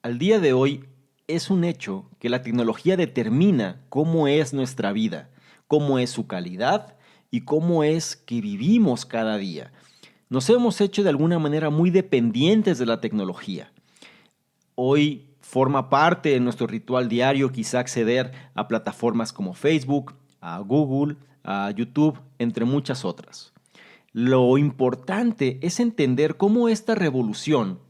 Al día de hoy es un hecho que la tecnología determina cómo es nuestra vida, cómo es su calidad y cómo es que vivimos cada día. Nos hemos hecho de alguna manera muy dependientes de la tecnología. Hoy forma parte de nuestro ritual diario quizá acceder a plataformas como Facebook, a Google, a YouTube, entre muchas otras. Lo importante es entender cómo esta revolución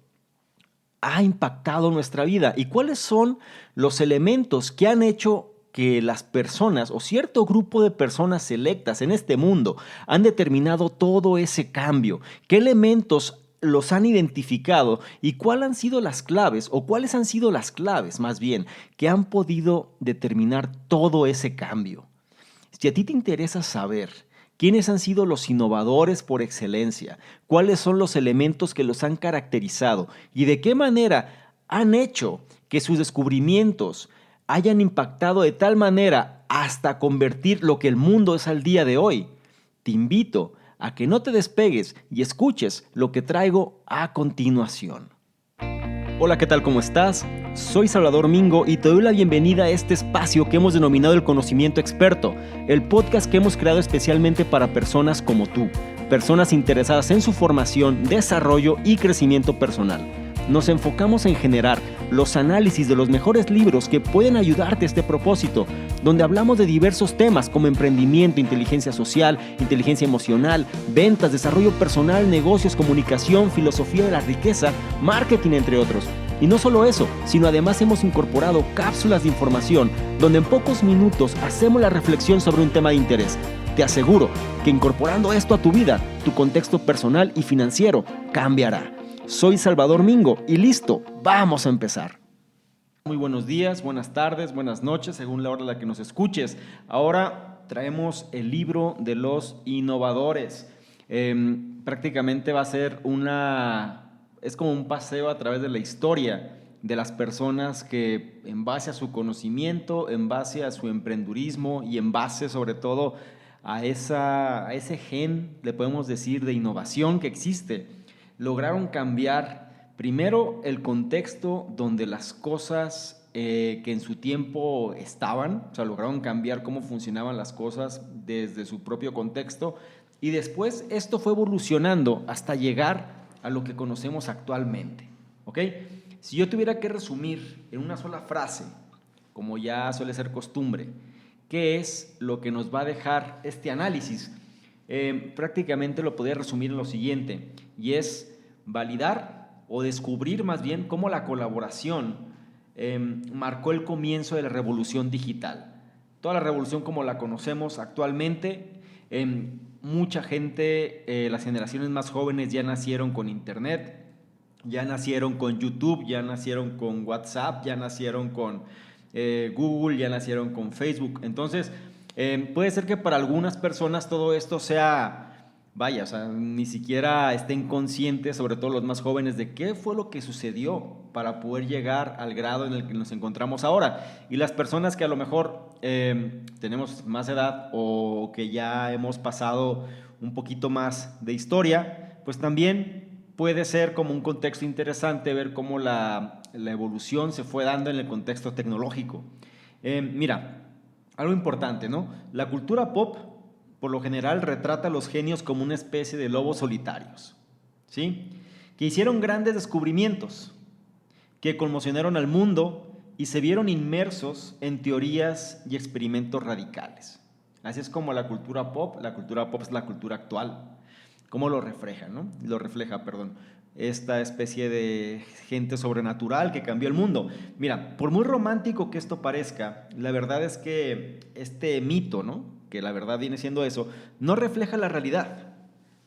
ha impactado nuestra vida y cuáles son los elementos que han hecho que las personas o cierto grupo de personas selectas en este mundo han determinado todo ese cambio, qué elementos los han identificado y cuáles han sido las claves o cuáles han sido las claves más bien que han podido determinar todo ese cambio. Si a ti te interesa saber quiénes han sido los innovadores por excelencia, cuáles son los elementos que los han caracterizado y de qué manera han hecho que sus descubrimientos hayan impactado de tal manera hasta convertir lo que el mundo es al día de hoy, te invito a que no te despegues y escuches lo que traigo a continuación. Hola, ¿qué tal? ¿Cómo estás? Soy Salvador Mingo y te doy la bienvenida a este espacio que hemos denominado el Conocimiento Experto, el podcast que hemos creado especialmente para personas como tú, personas interesadas en su formación, desarrollo y crecimiento personal. Nos enfocamos en generar los análisis de los mejores libros que pueden ayudarte a este propósito, donde hablamos de diversos temas como emprendimiento, inteligencia social, inteligencia emocional, ventas, desarrollo personal, negocios, comunicación, filosofía de la riqueza, marketing, entre otros. Y no solo eso, sino además hemos incorporado cápsulas de información donde en pocos minutos hacemos la reflexión sobre un tema de interés. Te aseguro que incorporando esto a tu vida, tu contexto personal y financiero cambiará. Soy Salvador Mingo y listo, vamos a empezar. Muy buenos días, buenas tardes, buenas noches, según la hora en la que nos escuches. Ahora traemos el libro de los innovadores. Prácticamente va a ser es como un paseo a través de la historia de las personas que en base a su conocimiento, en base a su emprendurismo y en base sobre todo a ese gen, le podemos decir, de innovación que existe, lograron cambiar primero el contexto donde las cosas que en su tiempo estaban, o sea, lograron cambiar cómo funcionaban las cosas desde su propio contexto y después esto fue evolucionando hasta llegar a lo que conocemos actualmente, ¿ok? Si yo tuviera que resumir en una sola frase, como ya suele ser costumbre, ¿qué es lo que nos va a dejar este análisis? Prácticamente lo podría resumir en lo siguiente, y es validar o descubrir más bien cómo la colaboración marcó el comienzo de la revolución digital. Toda la revolución como la conocemos actualmente, mucha gente, las generaciones más jóvenes ya nacieron con Internet, ya nacieron con YouTube, ya nacieron con WhatsApp, ya nacieron con Google, ya nacieron con Facebook. Entonces, puede ser que para algunas personas todo esto sea, vaya, o sea, ni siquiera estén conscientes, sobre todo los más jóvenes, de qué fue lo que sucedió para poder llegar al grado en el que nos encontramos ahora. Y las personas que a lo mejor tenemos más edad o que ya hemos pasado un poquito más de historia, pues también puede ser como un contexto interesante ver cómo la evolución se fue dando en el contexto tecnológico. Mira, algo importante, ¿no? La cultura pop, por lo general, retrata a los genios como una especie de lobos solitarios, ¿sí? Que hicieron grandes descubrimientos, que conmocionaron al mundo y se vieron inmersos en teorías y experimentos radicales. Así es como la cultura pop es la cultura actual. ¿Cómo lo refleja, no? Lo refleja, perdón. Esta especie de gente sobrenatural que cambió el mundo. Mira, por muy romántico que esto parezca, la verdad es que este mito, ¿no? Que la verdad viene siendo eso, no refleja la realidad,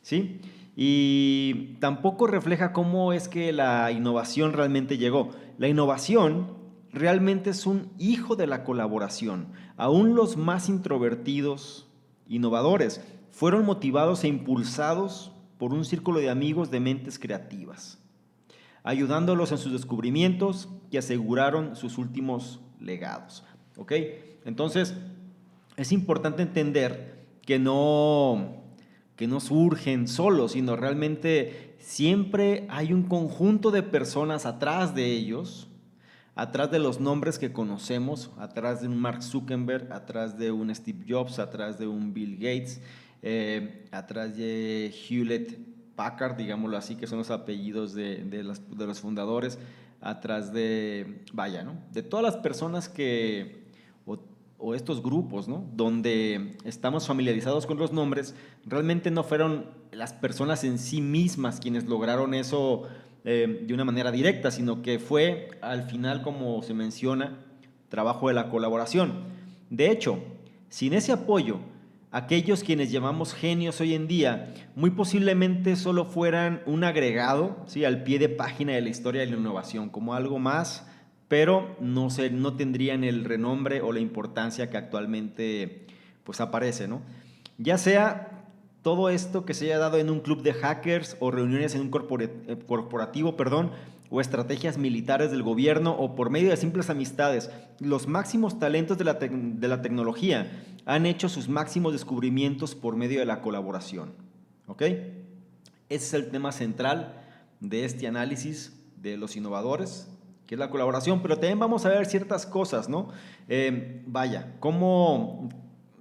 ¿sí? Y tampoco refleja cómo es que la innovación realmente llegó. La innovación realmente es un hijo de la colaboración. Aún los más introvertidos, innovadores, fueron motivados e impulsados por un círculo de amigos de mentes creativas, ayudándolos en sus descubrimientos que aseguraron sus últimos legados. ¿Ok? Entonces, es importante entender que no surgen solos, sino realmente siempre hay un conjunto de personas atrás de ellos atrás de los nombres que conocemos, atrás de un Mark Zuckerberg, atrás de un Steve Jobs, atrás de un Bill Gates, atrás de Hewlett Packard, digámoslo así, que son los apellidos de los fundadores, atrás de, vaya, ¿no? De todas las personas que, o estos grupos, ¿no? Donde estamos familiarizados con los nombres, realmente no fueron las personas en sí mismas quienes lograron eso de una manera directa, sino que fue al final, como se menciona, trabajo de la colaboración. De hecho, sin ese apoyo, aquellos quienes llamamos genios hoy en día, muy posiblemente solo fueran un agregado, ¿sí?, al pie de página de la historia de la innovación, como algo más, pero no tendrían el renombre o la importancia que actualmente pues aparece, ¿no? Ya sea todo esto que se haya dado en un club de hackers o reuniones en un corporativo, perdón, o estrategias militares del gobierno o por medio de simples amistades, los máximos talentos de la tecnología han hecho sus máximos descubrimientos por medio de la colaboración. ¿Ok? Ese es el tema central de este análisis de los innovadores, que es la colaboración, pero también vamos a ver ciertas cosas, ¿no? Vaya, cómo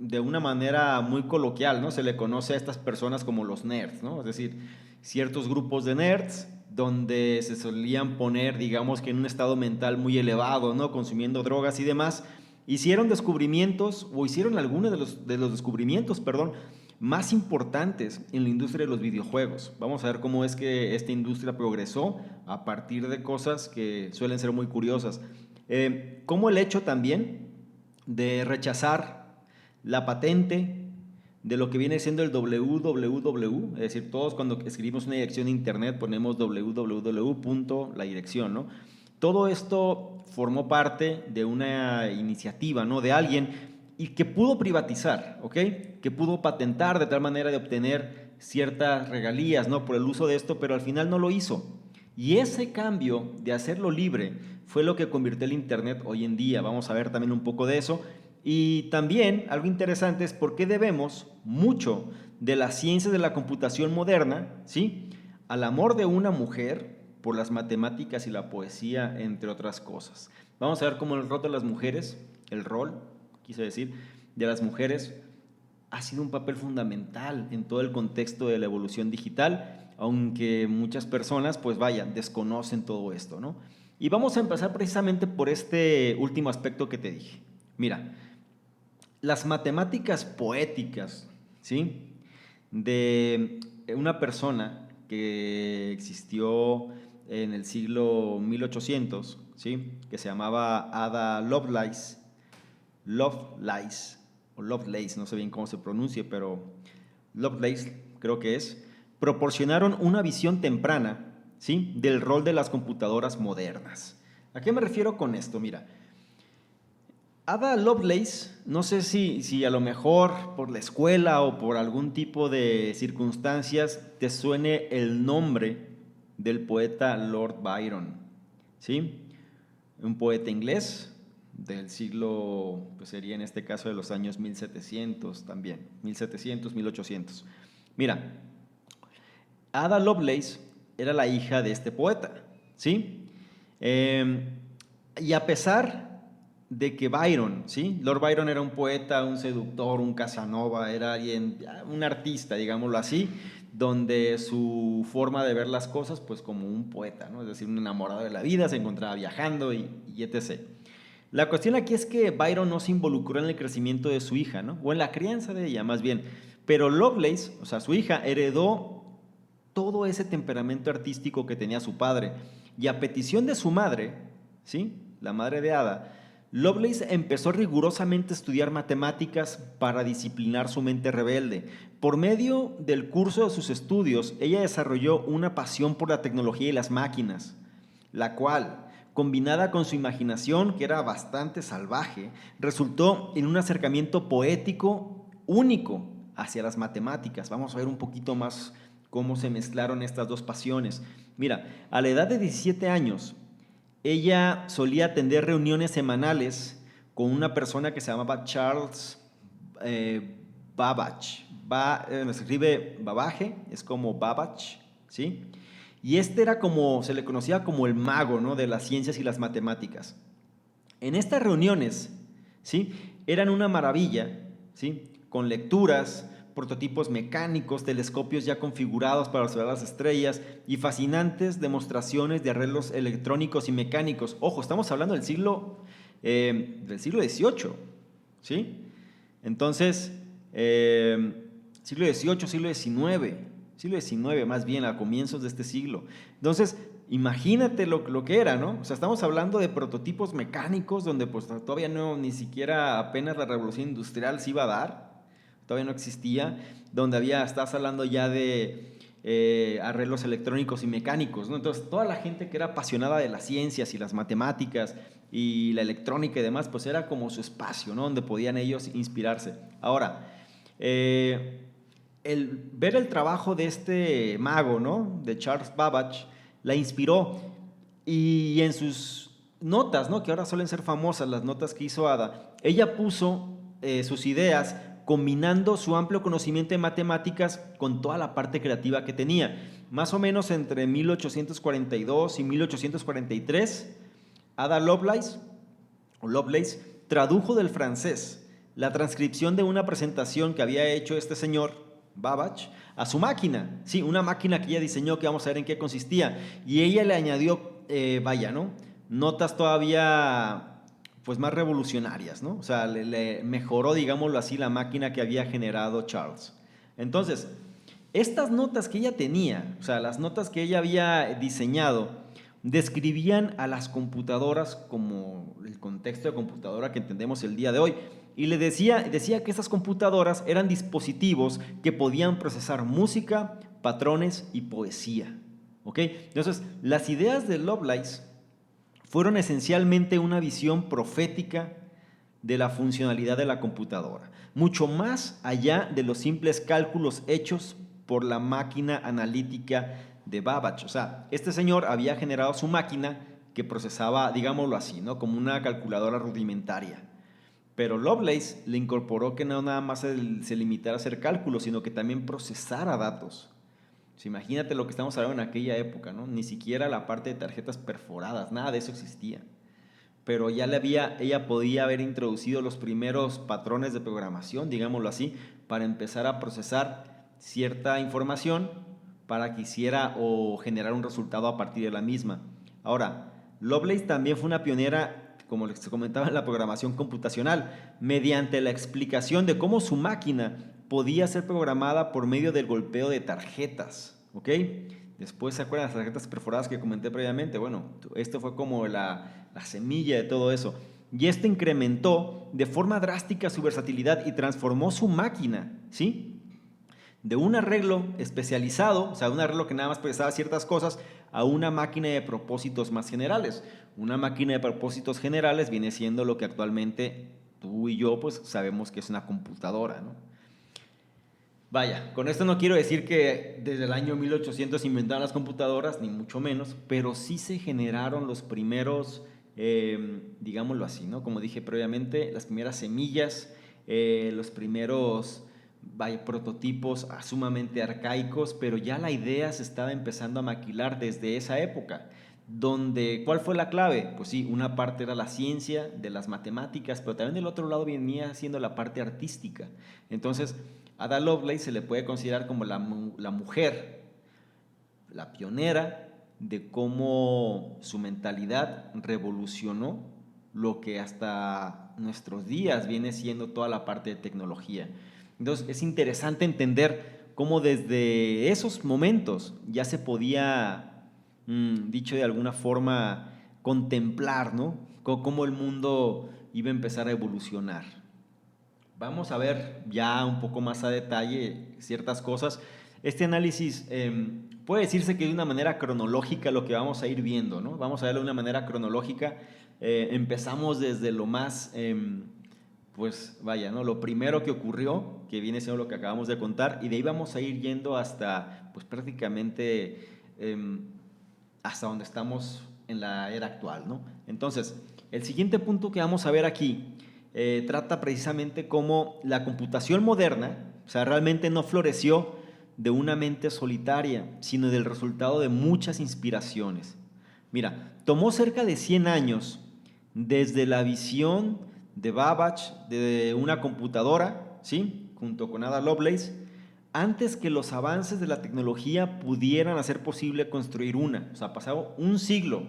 de una manera muy coloquial, ¿no?, se le conoce a estas personas como los nerds, ¿no? Es decir, ciertos grupos de nerds donde se solían poner, digamos que en un estado mental muy elevado, ¿no?, consumiendo drogas y demás, hicieron descubrimientos o hicieron algunos de los descubrimientos, perdón, más importantes en la industria de los videojuegos. Vamos a ver cómo es que esta industria progresó a partir de cosas que suelen ser muy curiosas. Como el hecho también de rechazar la patente de lo que viene siendo el www, es decir, todos cuando escribimos una dirección de internet ponemos www. La dirección, ¿no? Todo esto formó parte de una iniciativa, ¿no?, de alguien y que pudo privatizar, ¿ok? Que pudo patentar de tal manera de obtener ciertas regalías, ¿no?, por el uso de esto, pero al final no lo hizo. Y ese cambio de hacerlo libre fue lo que convirtió el Internet hoy en día. Vamos a ver también un poco de eso. Y también algo interesante es por qué debemos mucho de las ciencias de la computación moderna, ¿sí?, al amor de una mujer por las matemáticas y la poesía, entre otras cosas. Vamos a ver cómo el rol de las mujeres, el rol, quise decir, de las mujeres ha sido un papel fundamental en todo el contexto de la evolución digital, aunque muchas personas, pues vaya, desconocen todo esto, ¿no? Y vamos a empezar precisamente por este último aspecto que te dije. Mira, las matemáticas poéticas, ¿sí?, de una persona que existió en el siglo 1800, ¿sí?, que se llamaba Ada Lovelace, o Lovelace, no sé bien cómo se pronuncie, pero Lovelace creo que es, proporcionaron una visión temprana, ¿sí?, del rol de las computadoras modernas. ¿A qué me refiero con esto? Mira, Ada Lovelace, no sé si a lo mejor por la escuela o por algún tipo de circunstancias te suene el nombre del poeta Lord Byron, ¿sí? Un poeta inglés del siglo, pues sería en este caso de los años 1700 también, 1700, 1800. Mira, Ada Lovelace era la hija de este poeta, ¿sí? Y a pesar de que Byron, ¿sí?, Lord Byron era un poeta, un seductor, un Casanova, era alguien, un artista, digámoslo así, donde su forma de ver las cosas, pues como un poeta, ¿no?, es decir, un enamorado de la vida, se encontraba viajando y etc. La cuestión aquí es que Byron no se involucró en el crecimiento de su hija, ¿no?, o en la crianza de ella, más bien, pero Lovelace, o sea, su hija, heredó todo ese temperamento artístico que tenía su padre. Y a petición de su madre, ¿sí?, la madre de Ada, Lovelace empezó rigurosamente a estudiar matemáticas para disciplinar su mente rebelde. Por medio del curso de sus estudios, ella desarrolló una pasión por la tecnología y las máquinas, la cual, combinada con su imaginación, que era bastante salvaje, resultó en un acercamiento poético único hacia las matemáticas. Vamos a ver un poquito más cómo se mezclaron estas dos pasiones. Mira, a la edad de 17 años, ella solía atender reuniones semanales con una persona que se llamaba Charles Babbage. Se escribe Babbage, es como Babbage, ¿sí? Y este era como, se le conocía como el mago, ¿no?, de las ciencias y las matemáticas. En estas reuniones, ¿sí?, eran una maravilla, ¿sí?, con lecturas, prototipos mecánicos, telescopios ya configurados para observar las estrellas y fascinantes demostraciones de arreglos electrónicos y mecánicos. Ojo, estamos hablando del siglo XVIII, ¿sí? Entonces, siglo XVIII, siglo XIX más bien, a comienzos de este siglo. Entonces, imagínate lo que era, ¿no? O sea, estamos hablando de prototipos mecánicos donde pues todavía no, ni siquiera apenas la revolución industrial se iba a dar, todavía no existía, donde estás hablando ya de arreglos electrónicos y mecánicos, ¿no? Entonces, toda la gente que era apasionada de las ciencias y las matemáticas y la electrónica y demás, pues era como su espacio, ¿no?, donde podían ellos inspirarse. Ahora, ver el trabajo de este mago, ¿no?, de Charles Babbage, la inspiró, y en sus notas, ¿no?, que ahora suelen ser famosas, las notas que hizo Ada, ella puso sus ideas combinando su amplio conocimiento de matemáticas con toda la parte creativa que tenía. Más o menos entre 1842 y 1843, Ada Lovelace tradujo del francés la transcripción de una presentación que había hecho este señor Babbage a su máquina. Sí, una máquina que ella diseñó, que vamos a ver en qué consistía. Y ella le añadió, ¿no?, notas todavía pues más revolucionarias, ¿no? O sea, le mejoró, digámoslo así, la máquina que había generado Charles. Entonces, estas notas que ella tenía, o sea, las notas que ella había diseñado, describían a las computadoras como el contexto de computadora que entendemos el día de hoy. Y le decía que estas computadoras eran dispositivos que podían procesar música, patrones y poesía. ¿Ok? Entonces, las ideas de Lovelace fueron esencialmente una visión profética de la funcionalidad de la computadora, mucho más allá de los simples cálculos hechos por la máquina analítica de Babbage. O sea, este señor había generado su máquina que procesaba, digámoslo así, ¿no?, como una calculadora rudimentaria. Pero Lovelace le incorporó que no nada más se limitara a hacer cálculos, sino que también procesara datos. Pues imagínate lo que estamos hablando en aquella época, ¿no? Ni siquiera la parte de tarjetas perforadas, nada de eso existía. Pero ella podía haber introducido los primeros patrones de programación, digámoslo así, para empezar a procesar cierta información para que hiciera o generar un resultado a partir de la misma. Ahora, Lovelace también fue una pionera, como les comentaba, en la programación computacional, mediante la explicación de cómo su máquina podía ser programada por medio del golpeo de tarjetas, ¿ok? Después, ¿se acuerdan las tarjetas perforadas que comenté previamente? Bueno, esto fue como la semilla de todo eso. Y esto incrementó de forma drástica su versatilidad y transformó su máquina, ¿sí?, de un arreglo especializado, o sea, un arreglo que nada más procesaba ciertas cosas, a una máquina de propósitos más generales. Una máquina de propósitos generales viene siendo lo que actualmente tú y yo pues sabemos que es una computadora, ¿no? Vaya, con esto no quiero decir que desde el año 1800 se inventaron las computadoras, ni mucho menos, pero sí se generaron los primeros, digámoslo así, ¿no?, como dije previamente, las primeras semillas, los primeros prototipos sumamente arcaicos, pero ya la idea se estaba empezando a maquilar desde esa época. ¿Cuál fue la clave? Pues sí, una parte era la ciencia de las matemáticas, pero también del otro lado venía siendo la parte artística. Entonces, Ada Lovelace se le puede considerar como la mujer, la pionera de cómo su mentalidad revolucionó lo que hasta nuestros días viene siendo toda la parte de tecnología. Entonces, es interesante entender cómo desde esos momentos ya se podía, dicho de alguna forma, contemplar, ¿no?, cómo el mundo iba a empezar a evolucionar. Vamos a ver ya un poco más a detalle ciertas cosas. Este análisis puede decirse que de una manera cronológica lo que vamos a ir viendo, ¿no? Vamos a verlo de una manera cronológica. Empezamos desde lo más, pues vaya, ¿no?, lo primero que ocurrió, que viene siendo lo que acabamos de contar, y de ahí vamos a ir yendo hasta, pues prácticamente, hasta donde estamos en la era actual, ¿no? Entonces, el siguiente punto que vamos a ver aquí trata precisamente cómo la computación moderna, o sea, realmente no floreció de una mente solitaria, sino del resultado de muchas inspiraciones. Mira, tomó cerca de 100 años desde la visión de Babbage de una computadora, ¿sí?, junto con Ada Lovelace, antes que los avances de la tecnología pudieran hacer posible construir una. O sea, pasado un siglo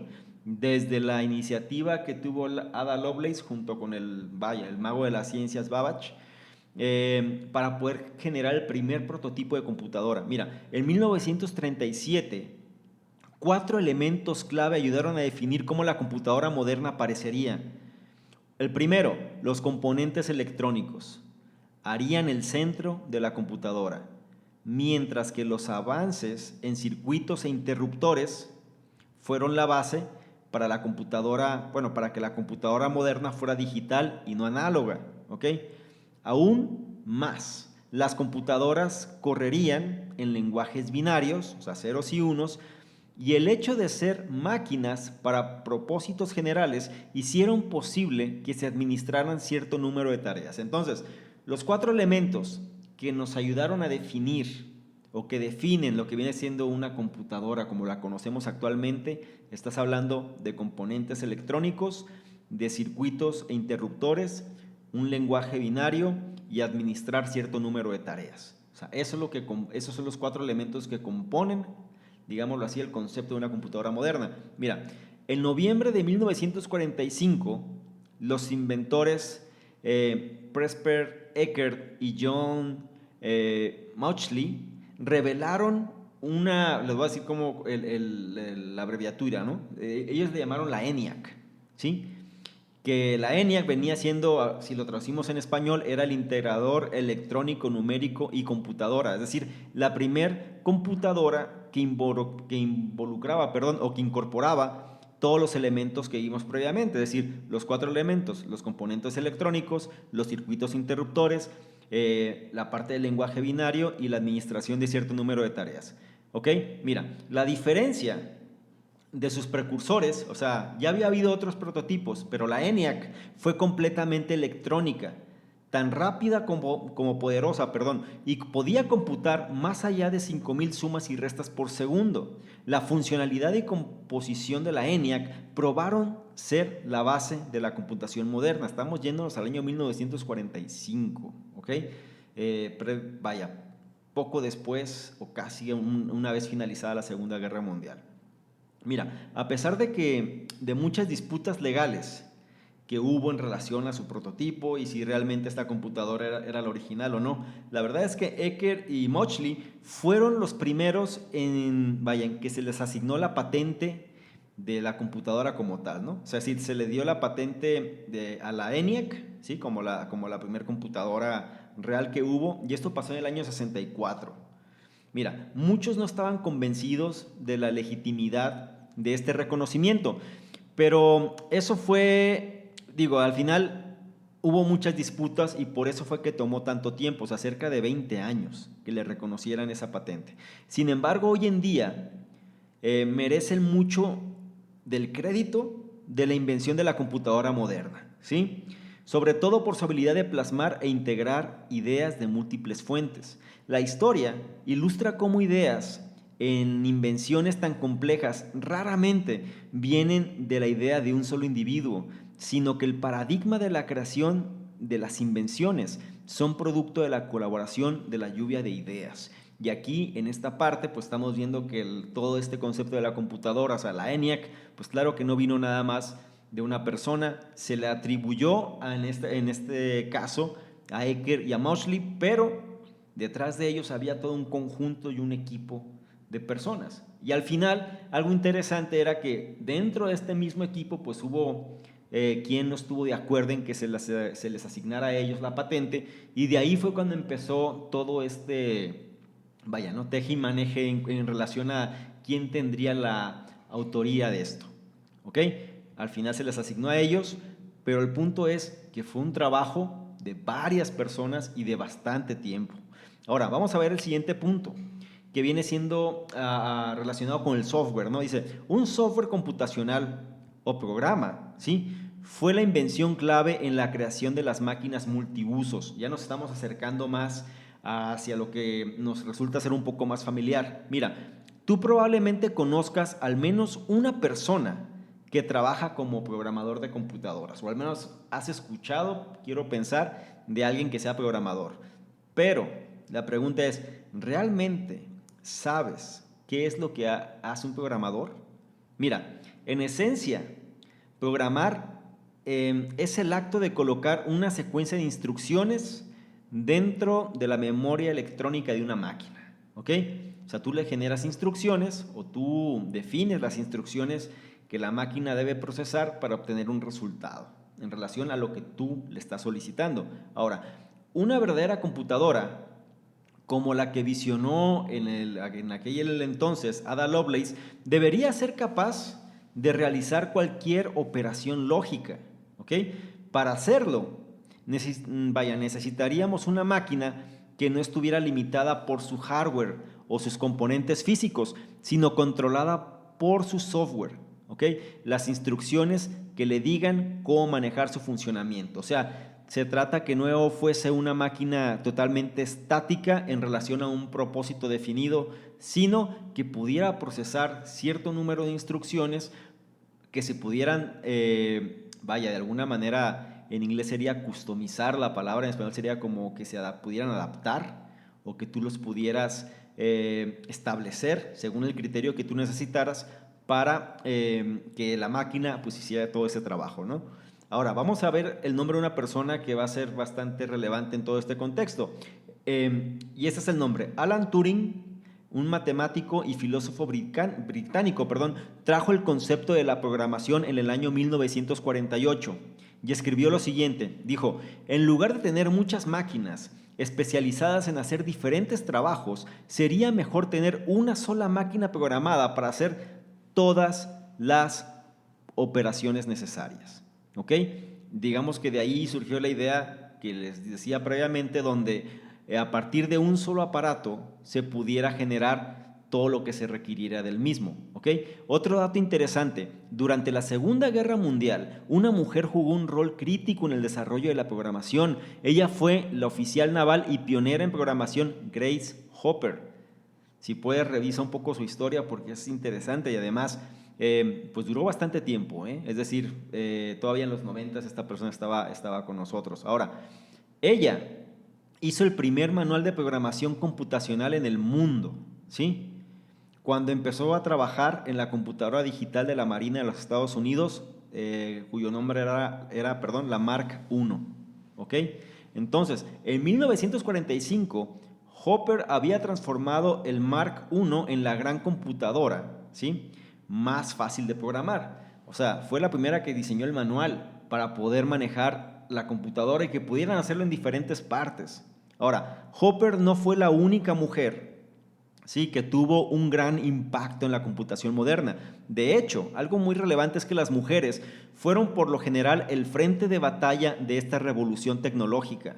desde la iniciativa que tuvo Ada Lovelace junto con el mago de las ciencias Babbage, para poder generar el primer prototipo de computadora. Mira, en 1937, 4 elementos clave ayudaron a definir cómo la computadora moderna aparecería. El primero, los componentes electrónicos harían el centro de la computadora, mientras que los avances en circuitos e interruptores fueron la base para la computadora, bueno, para que la computadora moderna fuera digital y no análoga, ¿ok? Aún más, las computadoras correrían en lenguajes binarios, o sea, ceros y unos, y el hecho de ser máquinas para propósitos generales hicieron posible que se administraran cierto número de tareas. Entonces, los 4 elementos que nos ayudaron a definir o que definen lo que viene siendo una computadora como la conocemos actualmente, estás hablando de componentes electrónicos, de circuitos e interruptores, un lenguaje binario y administrar cierto número de tareas. O sea, esos son los 4 elementos que componen, digámoslo así, el concepto de una computadora moderna. Mira, en noviembre de 1945, los inventores Presper Eckert y John Mauchly revelaron les voy a decir como la abreviatura, ¿no? Ellos le llamaron la ENIAC, ¿sí? Que la ENIAC venía siendo, si lo traducimos en español, era el integrador electrónico, numérico y computadora, es decir, la primer computadora que involucraba, o que incorporaba todos los elementos que vimos previamente, es decir, los 4 elementos, los componentes electrónicos, los circuitos interruptores, la parte del lenguaje binario y la administración de cierto número de tareas. ¿Ok? Mira, la diferencia de sus precursores, o sea, ya había habido otros prototipos, pero la ENIAC fue completamente electrónica, tan rápida como poderosa, y podía computar más allá de 5000 sumas y restas por segundo. La funcionalidad y composición de la ENIAC probaron ser la base de la computación moderna. Estamos yéndonos al año 1945, ¿ok? Poco después o casi una vez finalizada la Segunda Guerra Mundial. Mira, a pesar de muchas disputas legales que hubo en relación a su prototipo y si realmente esta computadora era la original o no, la verdad es que Eckert y Mauchly fueron los primeros en que se les asignó la patente de la computadora como tal, ¿no? O sea, sí, se le dio la patente a la ENIAC, ¿sí? Como la primera computadora real que hubo, y esto pasó en el año 64. Mira, muchos no estaban convencidos de la legitimidad de este reconocimiento, pero eso fue, al final hubo muchas disputas y por eso fue que tomó tanto tiempo, o sea, cerca de 20 años que le reconocieran esa patente. Sin embargo, hoy en día merecen mucho del crédito de la invención de la computadora moderna, ¿sí? Sobre todo por su habilidad de plasmar e integrar ideas de múltiples fuentes. La historia ilustra cómo ideas en invenciones tan complejas raramente vienen de la idea de un solo individuo, sino que el paradigma de la creación de las invenciones son producto de la colaboración de la lluvia de ideas. Y aquí, en esta parte, pues estamos viendo que todo este concepto de la computadora, o sea, la ENIAC, pues claro que no vino nada más de una persona, se le atribuyó en este caso a Eckert y a Mauchly, pero detrás de ellos había todo un conjunto y un equipo de personas. Y al final, algo interesante era que dentro de este mismo equipo, pues hubo quien no estuvo de acuerdo en que se les asignara a ellos la patente, y de ahí fue cuando empezó todo teje y maneje en relación a quién tendría la autoría de esto. ¿Ok? Al final se les asignó a ellos, pero el punto es que fue un trabajo de varias personas y de bastante tiempo. Ahora, vamos a ver el siguiente punto, que viene siendo relacionado con el software, ¿no? Dice, un software computacional o programa, ¿sí? Fue la invención clave en la creación de las máquinas multiusos. Ya nos estamos acercando más hacia lo que nos resulta ser un poco más familiar. Mira, tú probablemente conozcas al menos una persona que trabaja como programador de computadoras, o al menos has escuchado, quiero pensar, de alguien que sea programador. Pero la pregunta es, ¿realmente sabes qué es lo que hace un programador? Mira, en esencia, programar es el acto de colocar una secuencia de instrucciones dentro de la memoria electrónica de una máquina, ¿ok? O sea, tú le generas instrucciones o tú defines las instrucciones que la máquina debe procesar para obtener un resultado en relación a lo que tú le estás solicitando. Ahora, una verdadera computadora como la que visionó en aquel entonces Ada Lovelace, debería ser capaz de realizar cualquier operación lógica, ¿ok? Para hacerlo, necesitaríamos una máquina que no estuviera limitada por su hardware o sus componentes físicos, sino controlada por su software, ¿ok? Las instrucciones que le digan cómo manejar su funcionamiento. O sea, se trata que no fuese una máquina totalmente estática en relación a un propósito definido, sino que pudiera procesar cierto número de instrucciones que se pudieran, de alguna manera, en inglés sería customizar la palabra, en español sería como que se pudieran adaptar o que tú los pudieras establecer según el criterio que tú necesitaras para que la máquina pues hiciera todo ese trabajo, ¿no? Ahora, vamos a ver el nombre de una persona que va a ser bastante relevante en todo este contexto. Y este es el nombre, Alan Turing, un matemático y filósofo británico, trajo el concepto de la programación en el año 1948 y escribió lo siguiente. Dijo, en lugar de tener muchas máquinas especializadas en hacer diferentes trabajos, sería mejor tener una sola máquina programada para hacer todas las operaciones necesarias. ¿Ok? Digamos que de ahí surgió la idea que les decía previamente, donde a partir de un solo aparato se pudiera generar todo lo que se requiriera del mismo. ¿Ok? Otro dato interesante, durante la Segunda Guerra Mundial, una mujer jugó un rol crítico en el desarrollo de la programación. Ella fue la oficial naval y pionera en programación Grace Hopper. Si puedes, revisa un poco su historia porque es interesante y además pues duró bastante tiempo, ¿eh? Es decir, todavía en los 90 esta persona estaba con nosotros. Ahora, ella hizo el primer manual de programación computacional en el mundo, ¿sí? Cuando empezó a trabajar en la computadora digital de la Marina de los Estados Unidos, cuyo nombre era la Mark I, ¿ok? Entonces, en 1945, Hopper había transformado el Mark I en la gran computadora, ¿sí? Más fácil de programar. O sea, fue la primera que diseñó el manual para poder manejar la computadora y que pudieran hacerlo en diferentes partes. Ahora, Hopper no fue la única mujer, sí, que tuvo un gran impacto en la computación moderna. De hecho, algo muy relevante es que las mujeres fueron por lo general el frente de batalla de esta revolución tecnológica.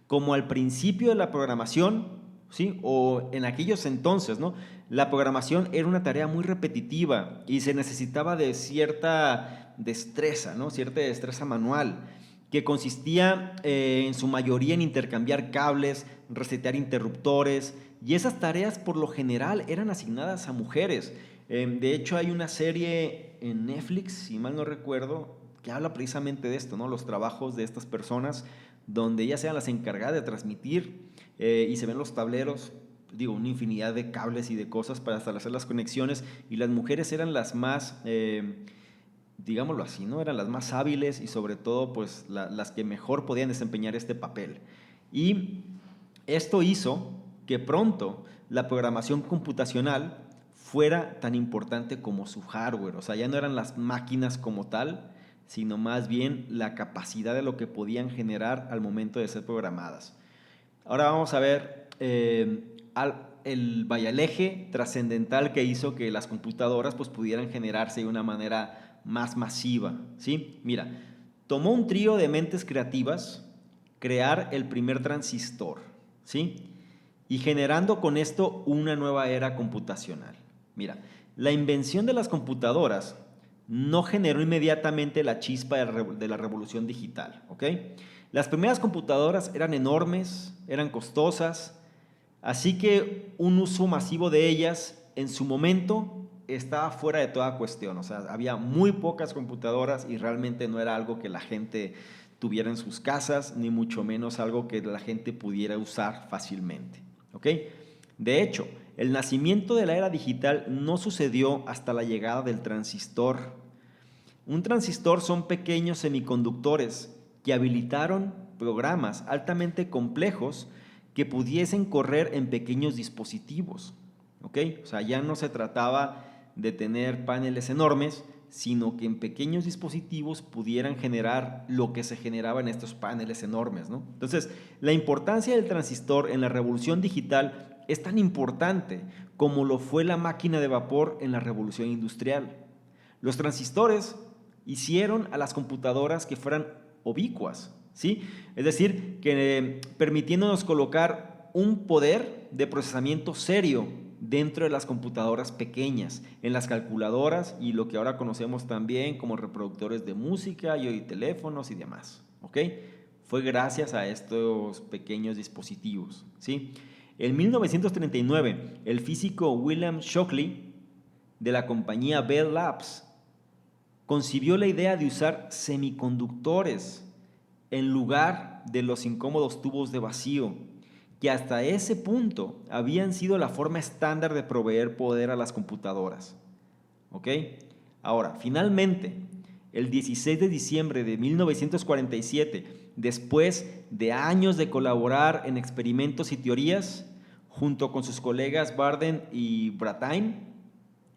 Como al principio de la programación, ¿sí? O en aquellos entonces, ¿no? La programación era una tarea muy repetitiva y se necesitaba de cierta destreza, ¿no? Cierta destreza manual que consistía en su mayoría en intercambiar cables, resetear interruptores, y esas tareas por lo general eran asignadas a mujeres. De hecho, hay una serie en Netflix, si mal no recuerdo, que habla precisamente de esto, ¿no? Los trabajos de estas personas, donde ellas sean las encargadas de transmitir y se ven los tableros, digo, una infinidad de cables y de cosas para establecer las conexiones, y las mujeres eran las más, digámoslo así, ¿no? Eran las más hábiles y sobre todo pues las que mejor podían desempeñar este papel. Y esto hizo que pronto la programación computacional fuera tan importante como su hardware. O sea, ya no eran las máquinas como tal, sino más bien la capacidad de lo que podían generar al momento de ser programadas. Ahora vamos a ver el eje trascendental que hizo que las computadoras pues, pudieran generarse de una manera más masiva. ¿Sí? Mira, tomó un trío de mentes creativas crear el primer transistor, ¿sí? Y generando con esto una nueva era computacional. Mira, la invención de las computadoras no generó inmediatamente la chispa de la revolución digital, ¿ok? Las primeras computadoras eran enormes, eran costosas, así que un uso masivo de ellas en su momento estaba fuera de toda cuestión. O sea, había muy pocas computadoras y realmente no era algo que la gente tuviera en sus casas, ni mucho menos algo que la gente pudiera usar fácilmente. ¿Ok? De hecho, el nacimiento de la era digital no sucedió hasta la llegada del transistor. Un transistor son pequeños semiconductores que habilitaron programas altamente complejos que pudiesen correr en pequeños dispositivos. ¿Ok? O sea, ya no se trataba de tener paneles enormes, sino que en pequeños dispositivos pudieran generar lo que se generaba en estos paneles enormes, ¿no? Entonces, la importancia del transistor en la revolución digital es tan importante como lo fue la máquina de vapor en la revolución industrial. Los transistores hicieron a las computadoras que fueran ubicuas, ¿sí? Es decir, que permitiéndonos colocar un poder de procesamiento serio dentro de las computadoras pequeñas, en las calculadoras y lo que ahora conocemos también como reproductores de música y teléfonos y demás, ¿ok? Fue gracias a estos pequeños dispositivos, ¿sí? En 1939, el físico William Shockley de la compañía Bell Labs concibió la idea de usar semiconductores en lugar de los incómodos tubos de vacío, que hasta ese punto habían sido la forma estándar de proveer poder a las computadoras. ¿Ok? Ahora, finalmente, el 16 de diciembre de 1947, después de años de colaborar en experimentos y teorías, junto con sus colegas Bardeen y Brattain,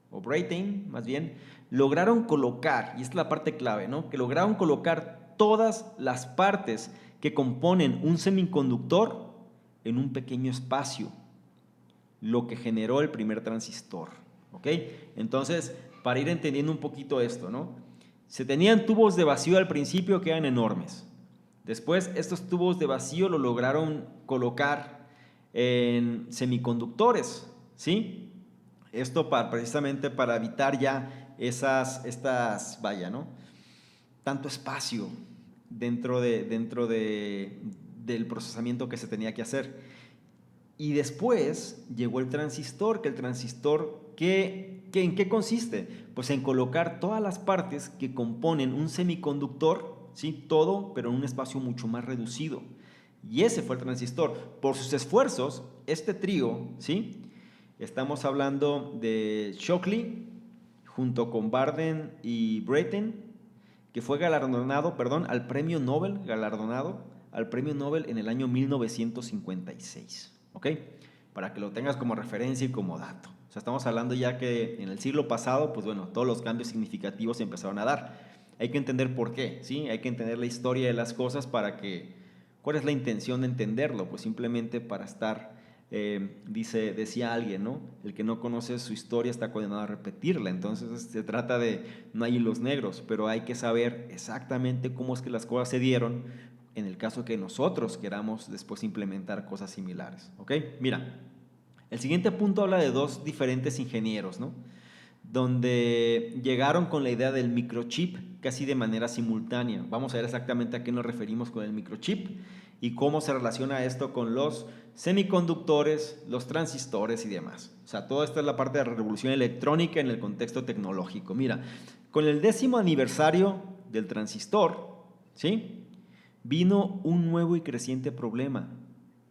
o Brattain más bien, lograron colocar, y esta es la parte clave, ¿no? Que lograron colocar todas las partes que componen un semiconductor en un pequeño espacio, lo que generó el primer transistor, ¿ok? Entonces, para ir entendiendo un poquito esto, ¿no? Se tenían tubos de vacío al principio que eran enormes. Después, estos tubos de vacío lo lograron colocar en semiconductores, ¿sí? Esto precisamente para evitar ya vaya, ¿no? Tanto espacio del procesamiento que se tenía que hacer. Y después llegó el transistor, que el transistor, ¿en qué consiste? Pues en colocar todas las partes que componen un semiconductor, ¿sí? Todo, pero en un espacio mucho más reducido. Y ese fue el transistor. Por sus esfuerzos, este trío, ¿sí? Estamos hablando de Shockley, junto con Bardeen y Brattain, que fue galardonado al premio Nobel, en el año 1956. ¿Ok? Para que lo tengas como referencia y como dato. O sea, estamos hablando ya que en el siglo pasado, pues bueno, todos los cambios significativos se empezaron a dar. Hay que entender por qué, ¿sí? Hay que entender la historia de las cosas para que... ¿Cuál es la intención de entenderlo? Pues simplemente para estar... decía alguien, ¿no? El que no conoce su historia está condenado a repetirla. Entonces se trata de, no hay hilos negros, pero hay que saber exactamente cómo es que las cosas se dieron en el caso que nosotros queramos después implementar cosas similares. ¿Ok? Mira, el siguiente punto habla de dos diferentes ingenieros, ¿no? Donde llegaron con la idea del microchip casi de manera simultánea. Vamos a ver exactamente a qué nos referimos con el microchip y cómo se relaciona esto con los semiconductores, los transistores y demás. O sea, todo esto es la parte de la revolución electrónica en el contexto tecnológico. Mira, con el 10º aniversario del transistor, ¿sí? Vino un nuevo y creciente problema,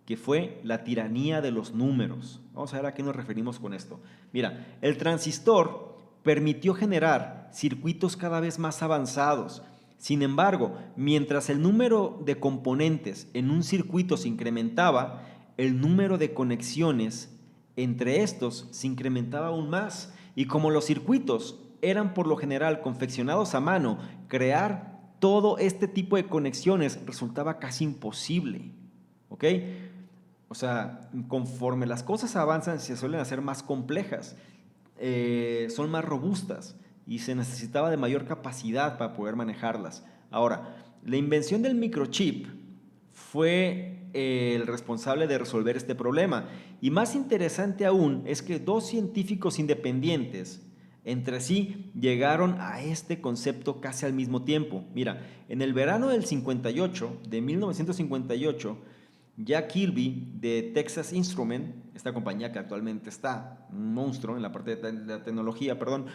que fue la tiranía de los números. Vamos a ver a qué nos referimos con esto. Mira, el transistor permitió generar circuitos cada vez más avanzados. Sin embargo, mientras el número de componentes en un circuito se incrementaba, el número de conexiones entre estos se incrementaba aún más. Y como los circuitos eran por lo general confeccionados a mano, crear todo este tipo de conexiones resultaba casi imposible. ¿Ok? O sea, conforme las cosas avanzan, se suelen hacer más complejas, son más robustas y se necesitaba de mayor capacidad para poder manejarlas. Ahora, la invención del microchip fue el responsable de resolver este problema. Y más interesante aún es que dos científicos independientes entre sí llegaron a este concepto casi al mismo tiempo. Mira, en el verano del 58, de 1958, Jack Kilby de Texas Instruments, esta compañía que actualmente está un monstruo en la parte de la tecnología, perdón,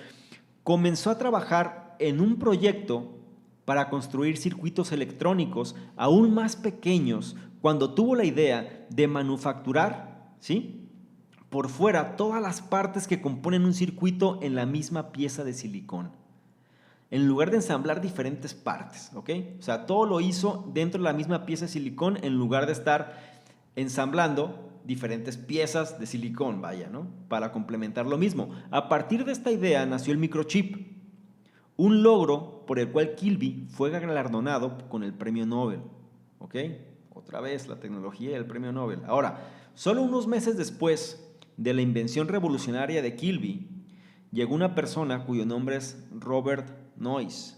comenzó a trabajar en un proyecto para construir circuitos electrónicos aún más pequeños cuando tuvo la idea de manufacturar, ¿sí?, por fuera todas las partes que componen un circuito en la misma pieza de silicón, en lugar de ensamblar diferentes partes, ¿ok? O sea, todo lo hizo dentro de la misma pieza de silicón en lugar de estar ensamblando diferentes piezas de silicón, vaya, ¿no? Para complementar lo mismo. A partir de esta idea nació el microchip, un logro por el cual Kilby fue galardonado con el premio Nobel, ¿ok? Otra vez la tecnología y el premio Nobel. Ahora, solo unos meses después de la invención revolucionaria de Kilby, llegó una persona cuyo nombre es Robert Noyce.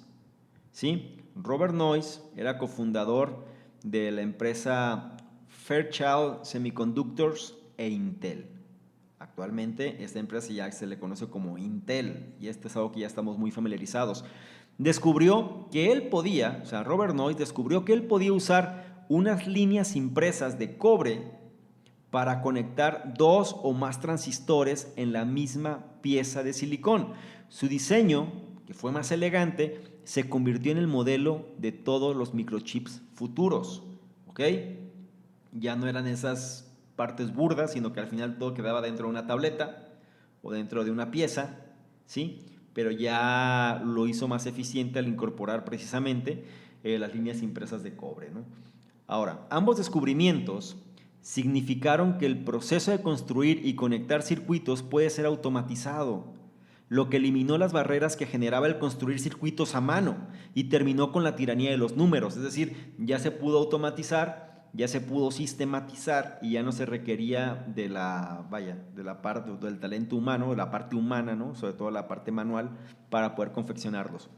¿Sí? Robert Noyce era cofundador de la empresa Fairchild Semiconductors e Intel. Actualmente esta empresa ya se le conoce como Intel y este es algo que ya estamos muy familiarizados. Descubrió que él podía, o sea, Robert Noyce descubrió que él podía usar unas líneas impresas de cobre para conectar dos o más transistores en la misma pieza de silicón. Su diseño, que fue más elegante, se convirtió en el modelo de todos los microchips futuros. ¿Ok? Ya no eran esas partes burdas, sino que al final todo quedaba dentro de una tableta o dentro de una pieza, ¿sí? Pero ya lo hizo más eficiente al incorporar precisamente las líneas impresas de cobre, ¿no? Ahora, ambos descubrimientos significaron que el proceso de construir y conectar circuitos puede ser automatizado, lo que eliminó las barreras que generaba el construir circuitos a mano y terminó con la tiranía de los números. Es decir, ya se pudo automatizar, ya se pudo sistematizar y ya no se requería de la parte del talento humano, de la parte humana, ¿no? Sobre todo la parte manual, para poder confeccionarlos.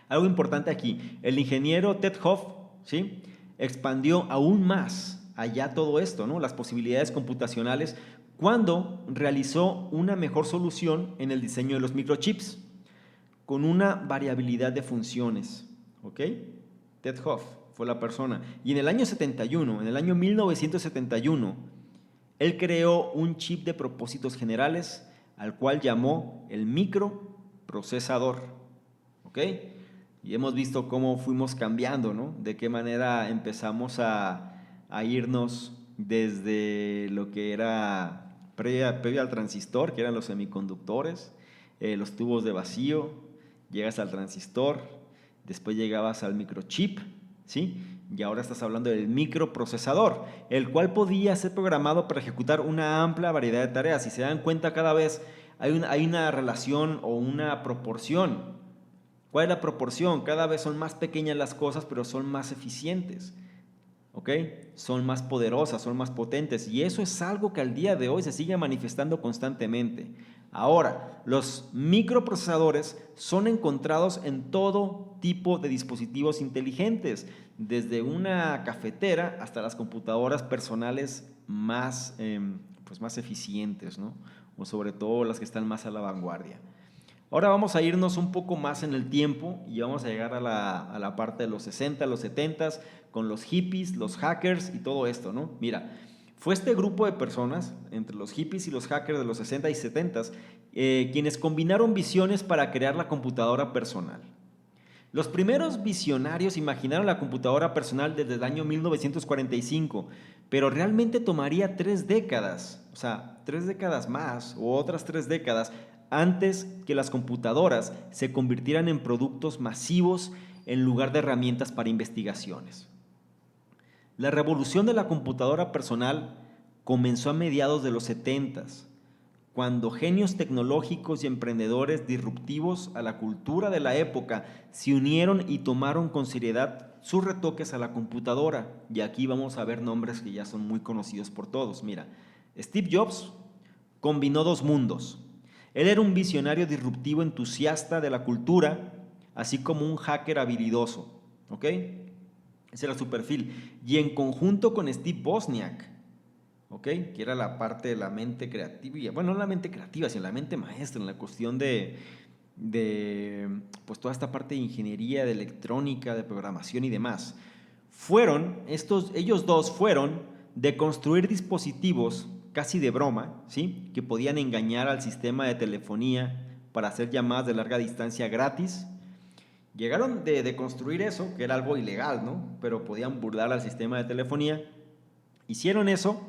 Algo importante aquí, el ingeniero Ted Hoff, ¿sí?, expandió aún más allá todo esto, ¿no?, las posibilidades computacionales cuando realizó una mejor solución en el diseño de los microchips con una variabilidad de funciones, ¿ok? Ted Hoff fue la persona. Y en el año 71, en el año 1971, él creó un chip de propósitos generales al cual llamó el microprocesador, ¿ok? Y hemos visto cómo fuimos cambiando, ¿no? De qué manera empezamos a irnos desde lo que era previo al transistor, que eran los semiconductores, los tubos de vacío, llegas al transistor, después llegabas al microchip, ¿sí? Y ahora estás hablando del microprocesador, el cual podía ser programado para ejecutar una amplia variedad de tareas. Si se dan cuenta, cada vez hay una relación o una proporción. ¿Cuál es la proporción? Cada vez son más pequeñas las cosas, pero son más eficientes, ¿ok? Son más poderosas, son más potentes, y eso es algo que al día de hoy se sigue manifestando constantemente. Ahora, los microprocesadores son encontrados en todo tipo de dispositivos inteligentes, desde una cafetera hasta las computadoras personales más eficientes, ¿no? O sobre todo las que están más a la vanguardia. Ahora vamos a irnos un poco más en el tiempo y vamos a llegar a la parte de los 60, los 70, con los hippies, los hackers y todo esto, ¿no? Mira, fue este grupo de personas, entre los hippies y los hackers de los 60 y 70, quienes combinaron visiones para crear la computadora personal. Los primeros visionarios imaginaron la computadora personal desde el año 1945, pero realmente tomaría 3 décadas, o sea, 3 décadas más o otras 3 décadas antes que las computadoras se convirtieran en productos masivos en lugar de herramientas para investigaciones. La revolución de la computadora personal comenzó a mediados de los 70s, cuando genios tecnológicos y emprendedores disruptivos a la cultura de la época se unieron y tomaron con seriedad sus retoques a la computadora. Y aquí vamos a ver nombres que ya son muy conocidos por todos. Mira, Steve Jobs combinó dos mundos. Él era un visionario disruptivo entusiasta de la cultura, así como un hacker habilidoso, ¿ok? Ese era su perfil. Y en conjunto con Steve Wozniak, ¿ok? Que era la parte de la mente creativa, bueno, no la mente creativa, sino la mente maestra en la cuestión de pues toda esta parte de ingeniería, de electrónica, de programación y demás. Ellos dos fueron de construir dispositivos casi de broma, ¿sí? Que podían engañar al sistema de telefonía para hacer llamadas de larga distancia gratis. Llegaron de construir eso, que era algo ilegal, ¿no? Pero podían burlar al sistema de telefonía. Hicieron eso,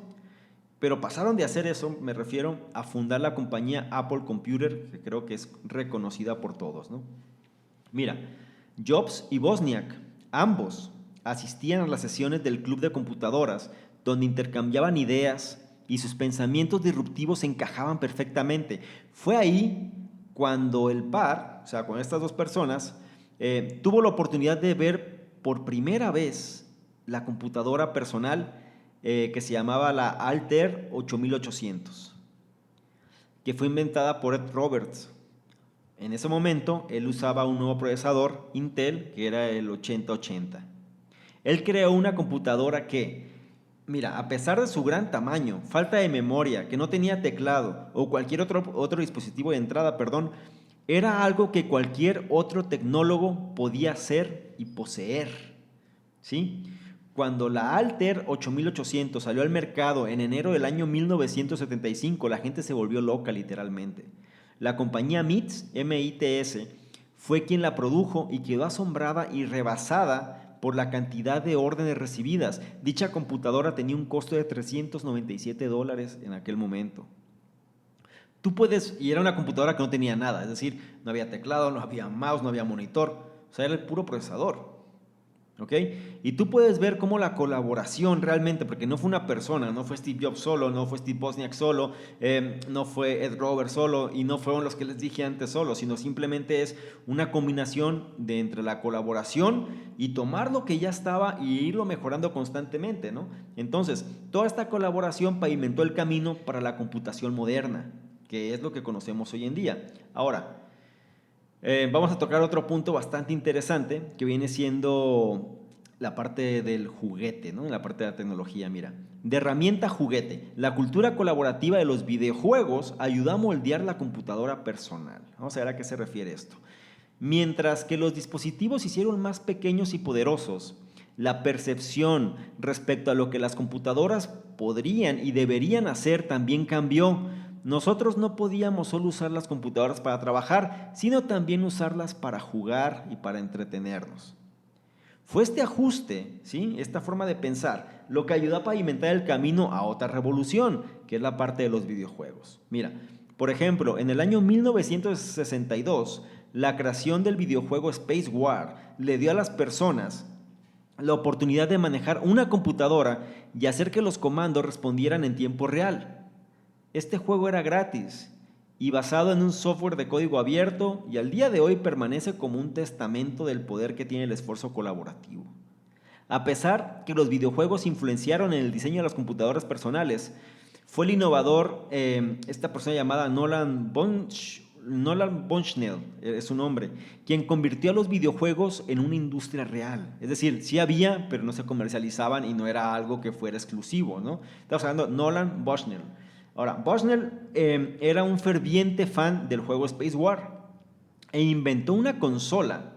pero pasaron de hacer eso, me refiero a fundar la compañía Apple Computer, que creo que es reconocida por todos, ¿no? Mira, Jobs y Wozniak, ambos asistían a las sesiones del club de computadoras, donde intercambiaban ideas y sus pensamientos disruptivos encajaban perfectamente. Fue ahí cuando el par, o sea, con estas dos personas, tuvo la oportunidad de ver por primera vez la computadora personal que se llamaba la Altair 8800, que fue inventada por Ed Roberts. En ese momento, él usaba un nuevo procesador Intel, que era el 8080. Él creó una computadora que, mira, a pesar de su gran tamaño, falta de memoria, que no tenía teclado o cualquier otro dispositivo de entrada, perdón, era algo que cualquier otro tecnólogo podía hacer y poseer, ¿sí? Cuando la Altair 8800 salió al mercado en enero del año 1975, la gente se volvió loca literalmente. La compañía MITS, fue quien la produjo y quedó asombrada y rebasada por la cantidad de órdenes recibidas. Dicha computadora tenía un costo de $397 en aquel momento. Y era una computadora que no tenía nada, es decir, no había teclado, no había mouse, no había monitor, o sea, era el puro procesador. ¿Ok? Y tú puedes ver cómo la colaboración realmente, porque no fue una persona, no fue Steve Jobs solo, no fue Steve Wozniak solo, no fue Ed Roberts solo y no fueron los que les dije antes solo, sino simplemente es una combinación de entre la colaboración y tomar lo que ya estaba y irlo mejorando constantemente, ¿no? Entonces, toda esta colaboración pavimentó el camino para la computación moderna, que es lo que conocemos hoy en día. Ahora, vamos a tocar otro punto bastante interesante que viene siendo la parte del juguete, ¿no? La parte de la tecnología, mira. De herramienta a juguete, la cultura colaborativa de los videojuegos ayuda a moldear la computadora personal. Vamos a ver a qué se refiere esto. Mientras que los dispositivos se hicieron más pequeños y poderosos, la percepción respecto a lo que las computadoras podrían y deberían hacer también cambió. Nosotros no podíamos solo usar las computadoras para trabajar, sino también usarlas para jugar y para entretenernos. Fue este ajuste, ¿sí? Esta forma de pensar, lo que ayudó a pavimentar el camino a otra revolución, que es la parte de los videojuegos. Mira, por ejemplo, en el año 1962, la creación del videojuego Space War le dio a las personas la oportunidad de manejar una computadora y hacer que los comandos respondieran en tiempo real. Este juego era gratis y basado en un software de código abierto y al día de hoy permanece como un testamento del poder que tiene el esfuerzo colaborativo. A pesar que los videojuegos influenciaron en el diseño de las computadoras personales, fue el innovador, esta persona llamada Nolan Bushnell, es su nombre, quien convirtió a los videojuegos en una industria real. Es decir, sí había, pero no se comercializaban y no era algo que fuera exclusivo, ¿no? Estamos hablando de Nolan Bushnell. Ahora, Bushnell era un ferviente fan del juego Space War e inventó una consola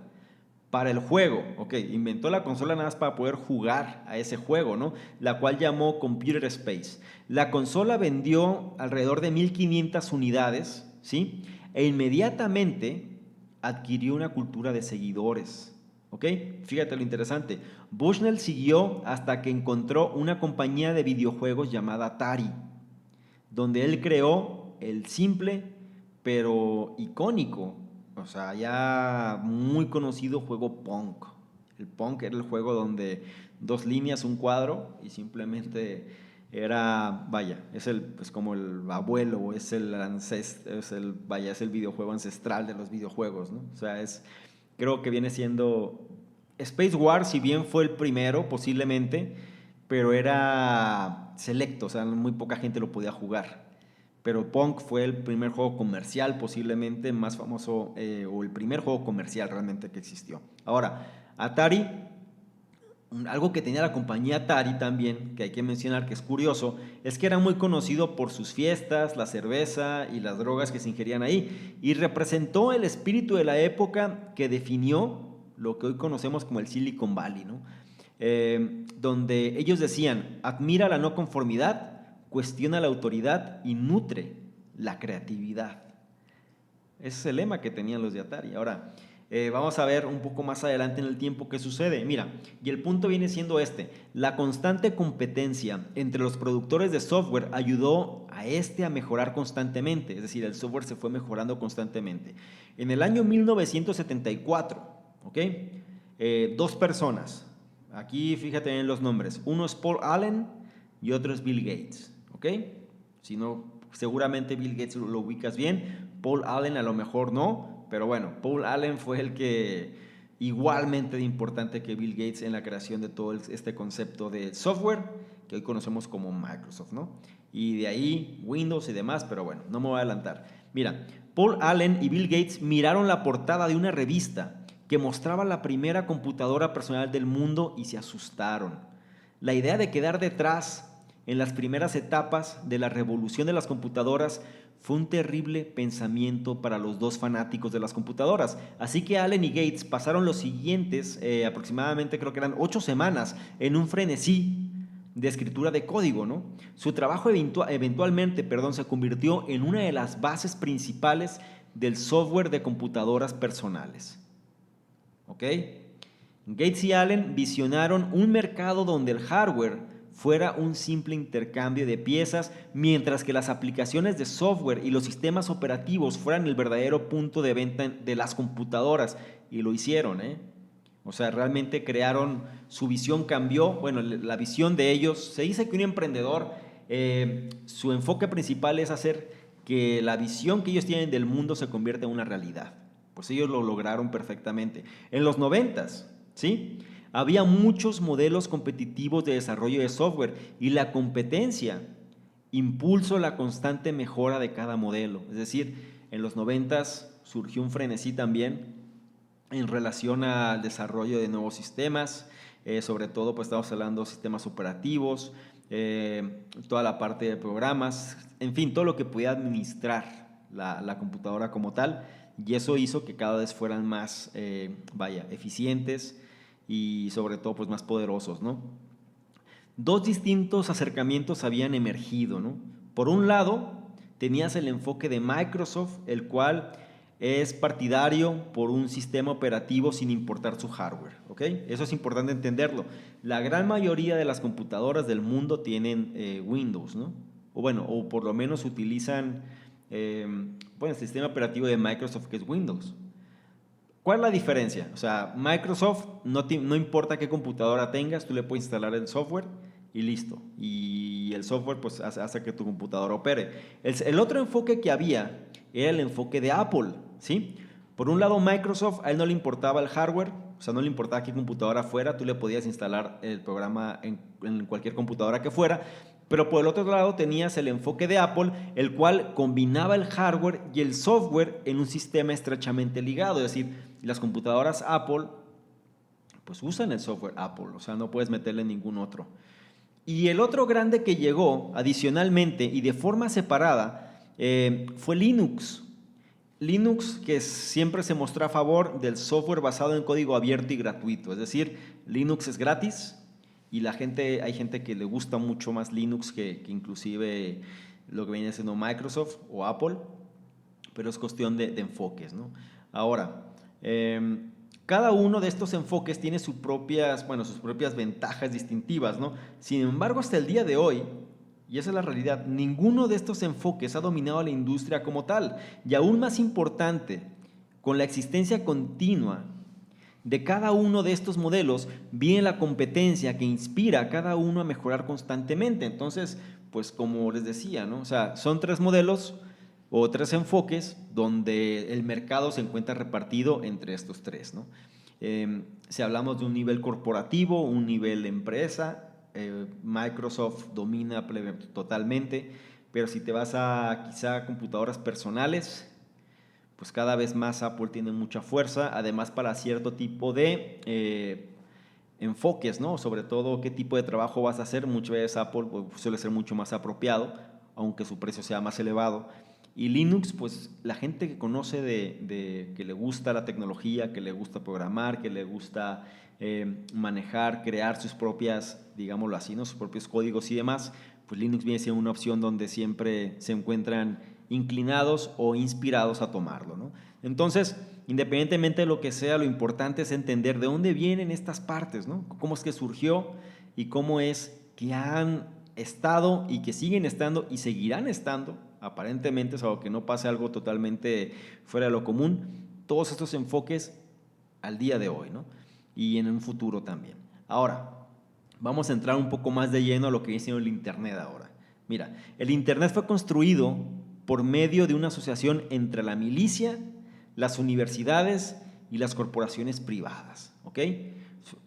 para el juego, ok, inventó la consola nada más para poder jugar a ese juego, ¿no? La cual llamó Computer Space. La consola vendió alrededor de 1500 unidades, ¿sí? E inmediatamente adquirió una cultura de seguidores, ¿ok? Fíjate lo interesante. Bushnell siguió hasta que encontró una compañía de videojuegos llamada Atari, donde él creó el simple pero icónico, o sea, ya muy conocido juego Pong. El Pong era el juego donde dos líneas, un cuadro y simplemente era, vaya, es como el abuelo, es el ancestro, vaya, es el videojuego ancestral de los videojuegos, ¿no? O sea, creo que viene siendo Space War, si bien fue el primero posiblemente, pero era selecto, o sea, muy poca gente lo podía jugar. Pero Pong fue el primer juego comercial posiblemente más famoso, o el primer juego comercial realmente que existió. Ahora, Atari Algo que tenía la compañía Atari también, que hay que mencionar que es curioso, es que era muy conocido por sus fiestas, la cerveza y las drogas que se ingerían ahí, y representó el espíritu de la época que definió lo que hoy conocemos como el Silicon Valley, ¿no? Donde ellos decían, admira la no conformidad, cuestiona la autoridad y nutre la creatividad. Ese es el lema que tenían los de Atari. Ahora, vamos a ver un poco más adelante en el tiempo qué sucede. Mira, y el punto viene siendo este. La constante competencia entre los productores de software ayudó a a mejorar constantemente. Es decir, el software se fue mejorando constantemente. En el año 1974, ¿ok? Dos personas. Aquí fíjate en los nombres. Uno es Paul Allen y otro es Bill Gates, ¿ok? Si no, seguramente Bill Gates lo ubicas bien. Paul Allen a lo mejor no, pero bueno, Paul Allen fue el que igualmente de importante que Bill Gates en la creación de todo este concepto de software que hoy conocemos como Microsoft, ¿no? Y de ahí Windows y demás, pero bueno, no me voy a adelantar. Mira, Paul Allen y Bill Gates miraron la portada de una revista que mostraba la primera computadora personal del mundo y se asustaron. La idea de quedar detrás en las primeras etapas de la revolución de las computadoras fue un terrible pensamiento para los dos fanáticos de las computadoras. Así que Allen y Gates pasaron los siguientes, aproximadamente creo que eran 8 semanas, en un frenesí de escritura de código, ¿no? Su trabajo eventualmente, se convirtió en una de las bases principales del software de computadoras personales. ¿Ok? Gates y Allen visionaron un mercado donde el hardware fuera un simple intercambio de piezas, mientras que las aplicaciones de software y los sistemas operativos fueran el verdadero punto de venta de las computadoras. Y lo hicieron, ¿eh? O sea, realmente crearon, su visión cambió, bueno, la visión de ellos, se dice que un emprendedor, su enfoque principal es hacer que la visión que ellos tienen del mundo se convierta en una realidad. Pues ellos lo lograron perfectamente. En los noventas, ¿sí? Había muchos modelos competitivos de desarrollo de software y la competencia impulsó la constante mejora de cada modelo. Es decir, en los noventas surgió un frenesí también en relación al desarrollo de nuevos sistemas, sobre todo pues estamos hablando de sistemas operativos, toda la parte de programas, en fin, todo lo que pudiera administrar la computadora como tal, y eso hizo que cada vez fueran más, eficientes y sobre todo pues más poderosos, ¿no? Dos distintos acercamientos habían emergido, ¿no? Por un lado, tenías el enfoque de Microsoft, el cual es partidario por un sistema operativo sin importar su hardware, ¿ok? Eso es importante entenderlo. La gran mayoría de las computadoras del mundo tienen Windows, ¿no? O bueno, o por lo menos utilizan el sistema operativo de Microsoft, que es Windows. ¿Cuál es la diferencia? O sea, Microsoft, no importa qué computadora tengas, tú le puedes instalar el software y listo. Y el software pues hace que tu computadora opere. El otro enfoque que había era el enfoque de Apple, ¿sí? Por un lado, Microsoft, a él no le importaba el hardware, o sea, no le importaba qué computadora fuera, tú le podías instalar el programa en cualquier computadora que fuera, pero por el otro lado tenías el enfoque de Apple, el cual combinaba el hardware y el software en un sistema estrechamente ligado. Es decir, las computadoras Apple pues usan el software Apple, o sea, no puedes meterle ningún otro. Y el otro grande que llegó adicionalmente y de forma separada fue Linux. Linux, que siempre se mostró a favor del software basado en código abierto y gratuito. Es decir, Linux es gratis y hay gente que le gusta mucho más Linux que inclusive lo que viene siendo Microsoft o Apple, pero es cuestión de enfoques, ¿no? Ahora, cada uno de estos enfoques tiene sus propias ventajas distintivas, ¿no? Sin embargo, hasta el día de hoy, y esa es la realidad, ninguno de estos enfoques ha dominado la industria como tal. Y aún más importante, con la existencia continua de cada uno de estos modelos, viene la competencia que inspira a cada uno a mejorar constantemente. Entonces, pues como les decía, ¿no? O sea, son tres modelos o tres enfoques donde el mercado se encuentra repartido entre estos tres, ¿no? Si hablamos de un nivel corporativo, un nivel empresa, Microsoft domina totalmente, pero si te vas a quizá computadoras personales, pues cada vez más Apple tiene mucha fuerza, además para cierto tipo de enfoques, ¿no? Sobre todo qué tipo de trabajo vas a hacer. Muchas veces Apple pues, suele ser mucho más apropiado, aunque su precio sea más elevado. Y Linux, pues la gente que conoce que le gusta la tecnología, que le gusta programar, que le gusta manejar, crear sus propias, digámoslo así, ¿no? Sus propios códigos y demás, pues Linux viene siendo una opción donde siempre se encuentran inclinados o inspirados a tomarlo, ¿no? Entonces, independientemente de lo que sea, lo importante es entender de dónde vienen estas partes, ¿no? Cómo es que surgió y cómo es que han estado y que siguen estando y seguirán estando, aparentemente, salvo que no pase algo totalmente fuera de lo común, todos estos enfoques al día de hoy, ¿no? Y en un futuro también. Ahora, vamos a entrar un poco más de lleno a lo que viene siendo el Internet ahora. Mira, el Internet fue construido por medio de una asociación entre la milicia, las universidades y las corporaciones privadas, ¿ok?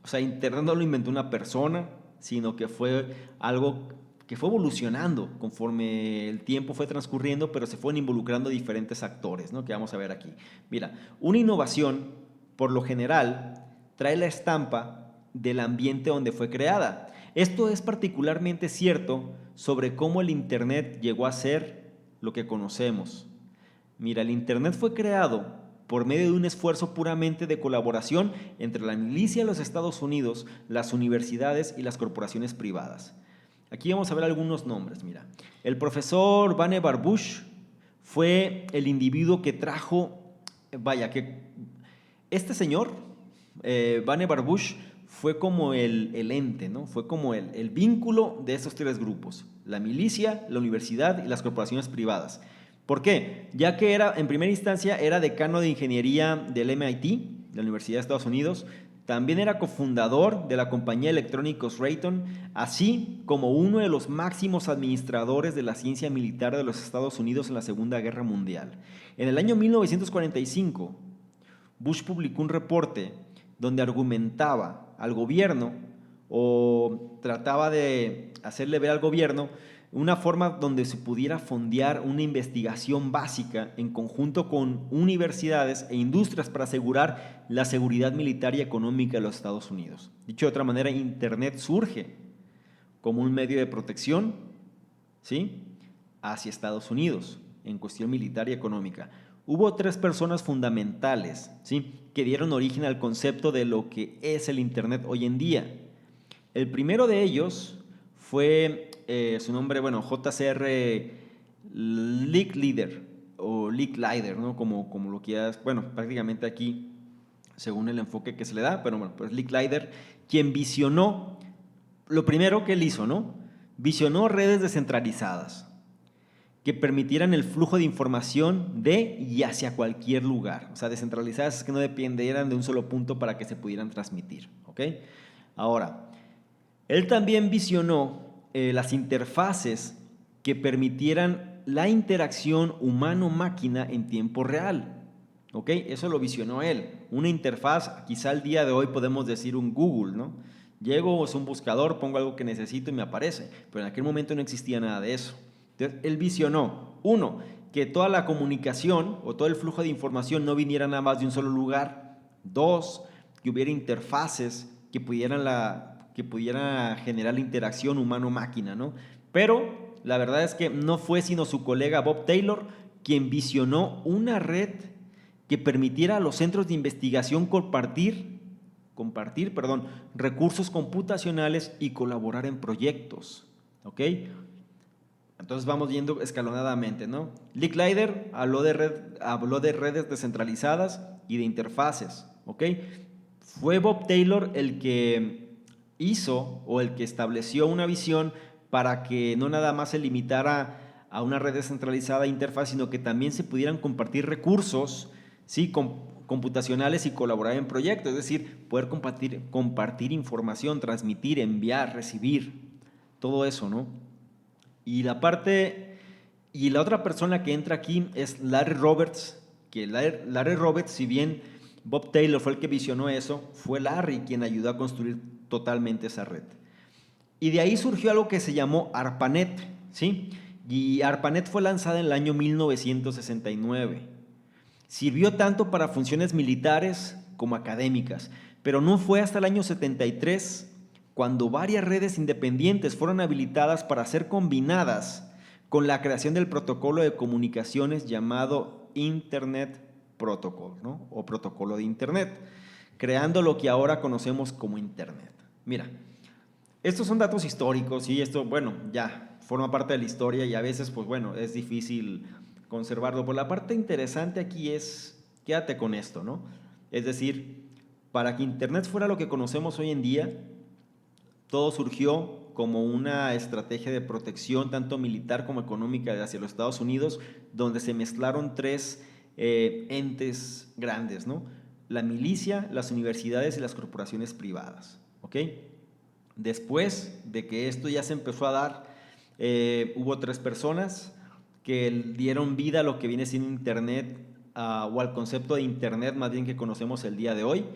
O sea, Internet no lo inventó una persona, sino que fue algo que fue evolucionando conforme el tiempo fue transcurriendo, pero se fueron involucrando diferentes actores, ¿no? Que vamos a ver aquí. Mira, una innovación, por lo general, trae la estampa del ambiente donde fue creada. Esto es particularmente cierto sobre cómo el Internet llegó a ser lo que conocemos. Mira, el Internet fue creado por medio de un esfuerzo puramente de colaboración entre la milicia de los Estados Unidos, las universidades y las corporaciones privadas. Aquí vamos a ver algunos nombres, mira. El profesor Vannevar Bush fue el individuo que trajo, vaya, que este señor, Vannevar Bush, fue como el ente, ¿no? Fue como el vínculo de estos tres grupos, la milicia, la universidad y las corporaciones privadas. ¿Por qué? Ya que era, en primera instancia era decano de ingeniería del MIT, de la Universidad de Estados Unidos, también era cofundador de la compañía de electrónicos Raytheon, así como uno de los máximos administradores de la ciencia militar de los Estados Unidos en la Segunda Guerra Mundial. En el año 1945, Bush publicó un reporte donde argumentaba al gobierno o trataba de hacerle ver al gobierno una forma donde se pudiera fondear una investigación básica en conjunto con universidades e industrias para asegurar la seguridad militar y económica de los Estados Unidos. Dicho de otra manera, Internet surge como un medio de protección, ¿sí?, hacia Estados Unidos en cuestión militar y económica. Hubo tres personas fundamentales, ¿sí?, que dieron origen al concepto de lo que es el Internet hoy en día. El primero de ellos fue su nombre, bueno, J.C.R. Licklider o Licklider, ¿no? Como lo quieras, bueno, prácticamente aquí, según el enfoque que se le da, pero bueno, pues Licklider, quien visionó, lo primero que él hizo, ¿no? Visionó redes descentralizadas que permitieran el flujo de información de y hacia cualquier lugar. O sea, descentralizadas es que no dependieran de un solo punto para que se pudieran transmitir, ¿ok? Ahora, él también visionó las interfaces que permitieran la interacción humano-máquina en tiempo real. ¿Ok? Eso lo visionó él. Una interfaz, quizá al día de hoy podemos decir un Google, ¿no? Llego, es un buscador, pongo algo que necesito y me aparece. Pero en aquel momento no existía nada de eso. Entonces, él visionó, uno, que toda la comunicación o todo el flujo de información no viniera nada más de un solo lugar. Dos, que hubiera interfaces que pudieran generar la interacción humano-máquina, ¿no? Pero la verdad es que no fue sino su colega Bob Taylor quien visionó una red que permitiera a los centros de investigación compartir recursos computacionales y colaborar en proyectos, ¿ok? Entonces vamos yendo escalonadamente, ¿no? Licklider habló de redes descentralizadas y de interfaces, ¿ok? Fue Bob Taylor el que hizo o el que estableció una visión para que no nada más se limitara a una red descentralizada e interfaz, sino que también se pudieran compartir recursos, ¿sí?, computacionales y colaborar en proyectos, es decir, poder compartir información, transmitir, enviar, recibir, todo eso, ¿no? Y la otra persona que entra aquí es Larry Roberts, que Larry Roberts, si bien Bob Taylor fue el que visionó eso, fue Larry quien ayudó a construir totalmente esa red. Y de ahí surgió algo que se llamó ARPANET, ¿sí? Y ARPANET fue lanzada en el año 1969. Sirvió tanto para funciones militares como académicas, Pero no fue hasta el año 73 cuando varias redes independientes fueron habilitadas para ser combinadas con la creación del protocolo de comunicaciones llamado Internet Protocol, ¿no? O protocolo de Internet, creando lo que ahora conocemos como Internet. Mira, estos son datos históricos y esto, bueno, ya forma parte de la historia y a veces, pues bueno, es difícil conservarlo. Pero la parte interesante aquí es, quédate con esto, ¿no? Es decir, para que Internet fuera lo que conocemos hoy en día, todo surgió como una estrategia de protección tanto militar como económica hacia los Estados Unidos, donde se mezclaron tres entes grandes, ¿no? La milicia, las universidades y las corporaciones privadas, ¿ok? Después de que esto ya se empezó a dar, hubo tres personas que dieron vida a lo que viene siendo Internet, o al concepto de Internet más bien que conocemos el día de hoy,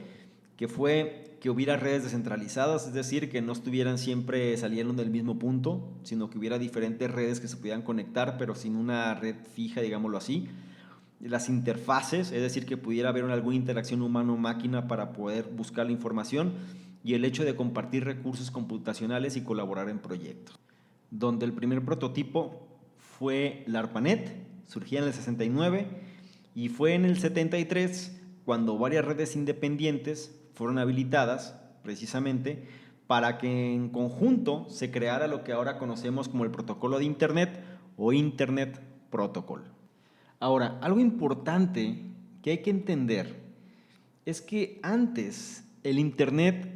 que fue que hubiera redes descentralizadas, es decir, que no estuvieran siempre saliendo del mismo punto, sino que hubiera diferentes redes que se pudieran conectar, pero sin una red fija, digámoslo así. Las interfaces, es decir, que pudiera haber alguna interacción humano-máquina para poder buscar la información, y el hecho de compartir recursos computacionales y colaborar en proyectos. Donde el primer prototipo fue la ARPANET, surgía en el 69, y fue en el 73 cuando varias redes independientes fueron habilitadas precisamente para que en conjunto se creara lo que ahora conocemos como el protocolo de Internet o Internet Protocol. Ahora, algo importante que hay que entender es que antes el Internet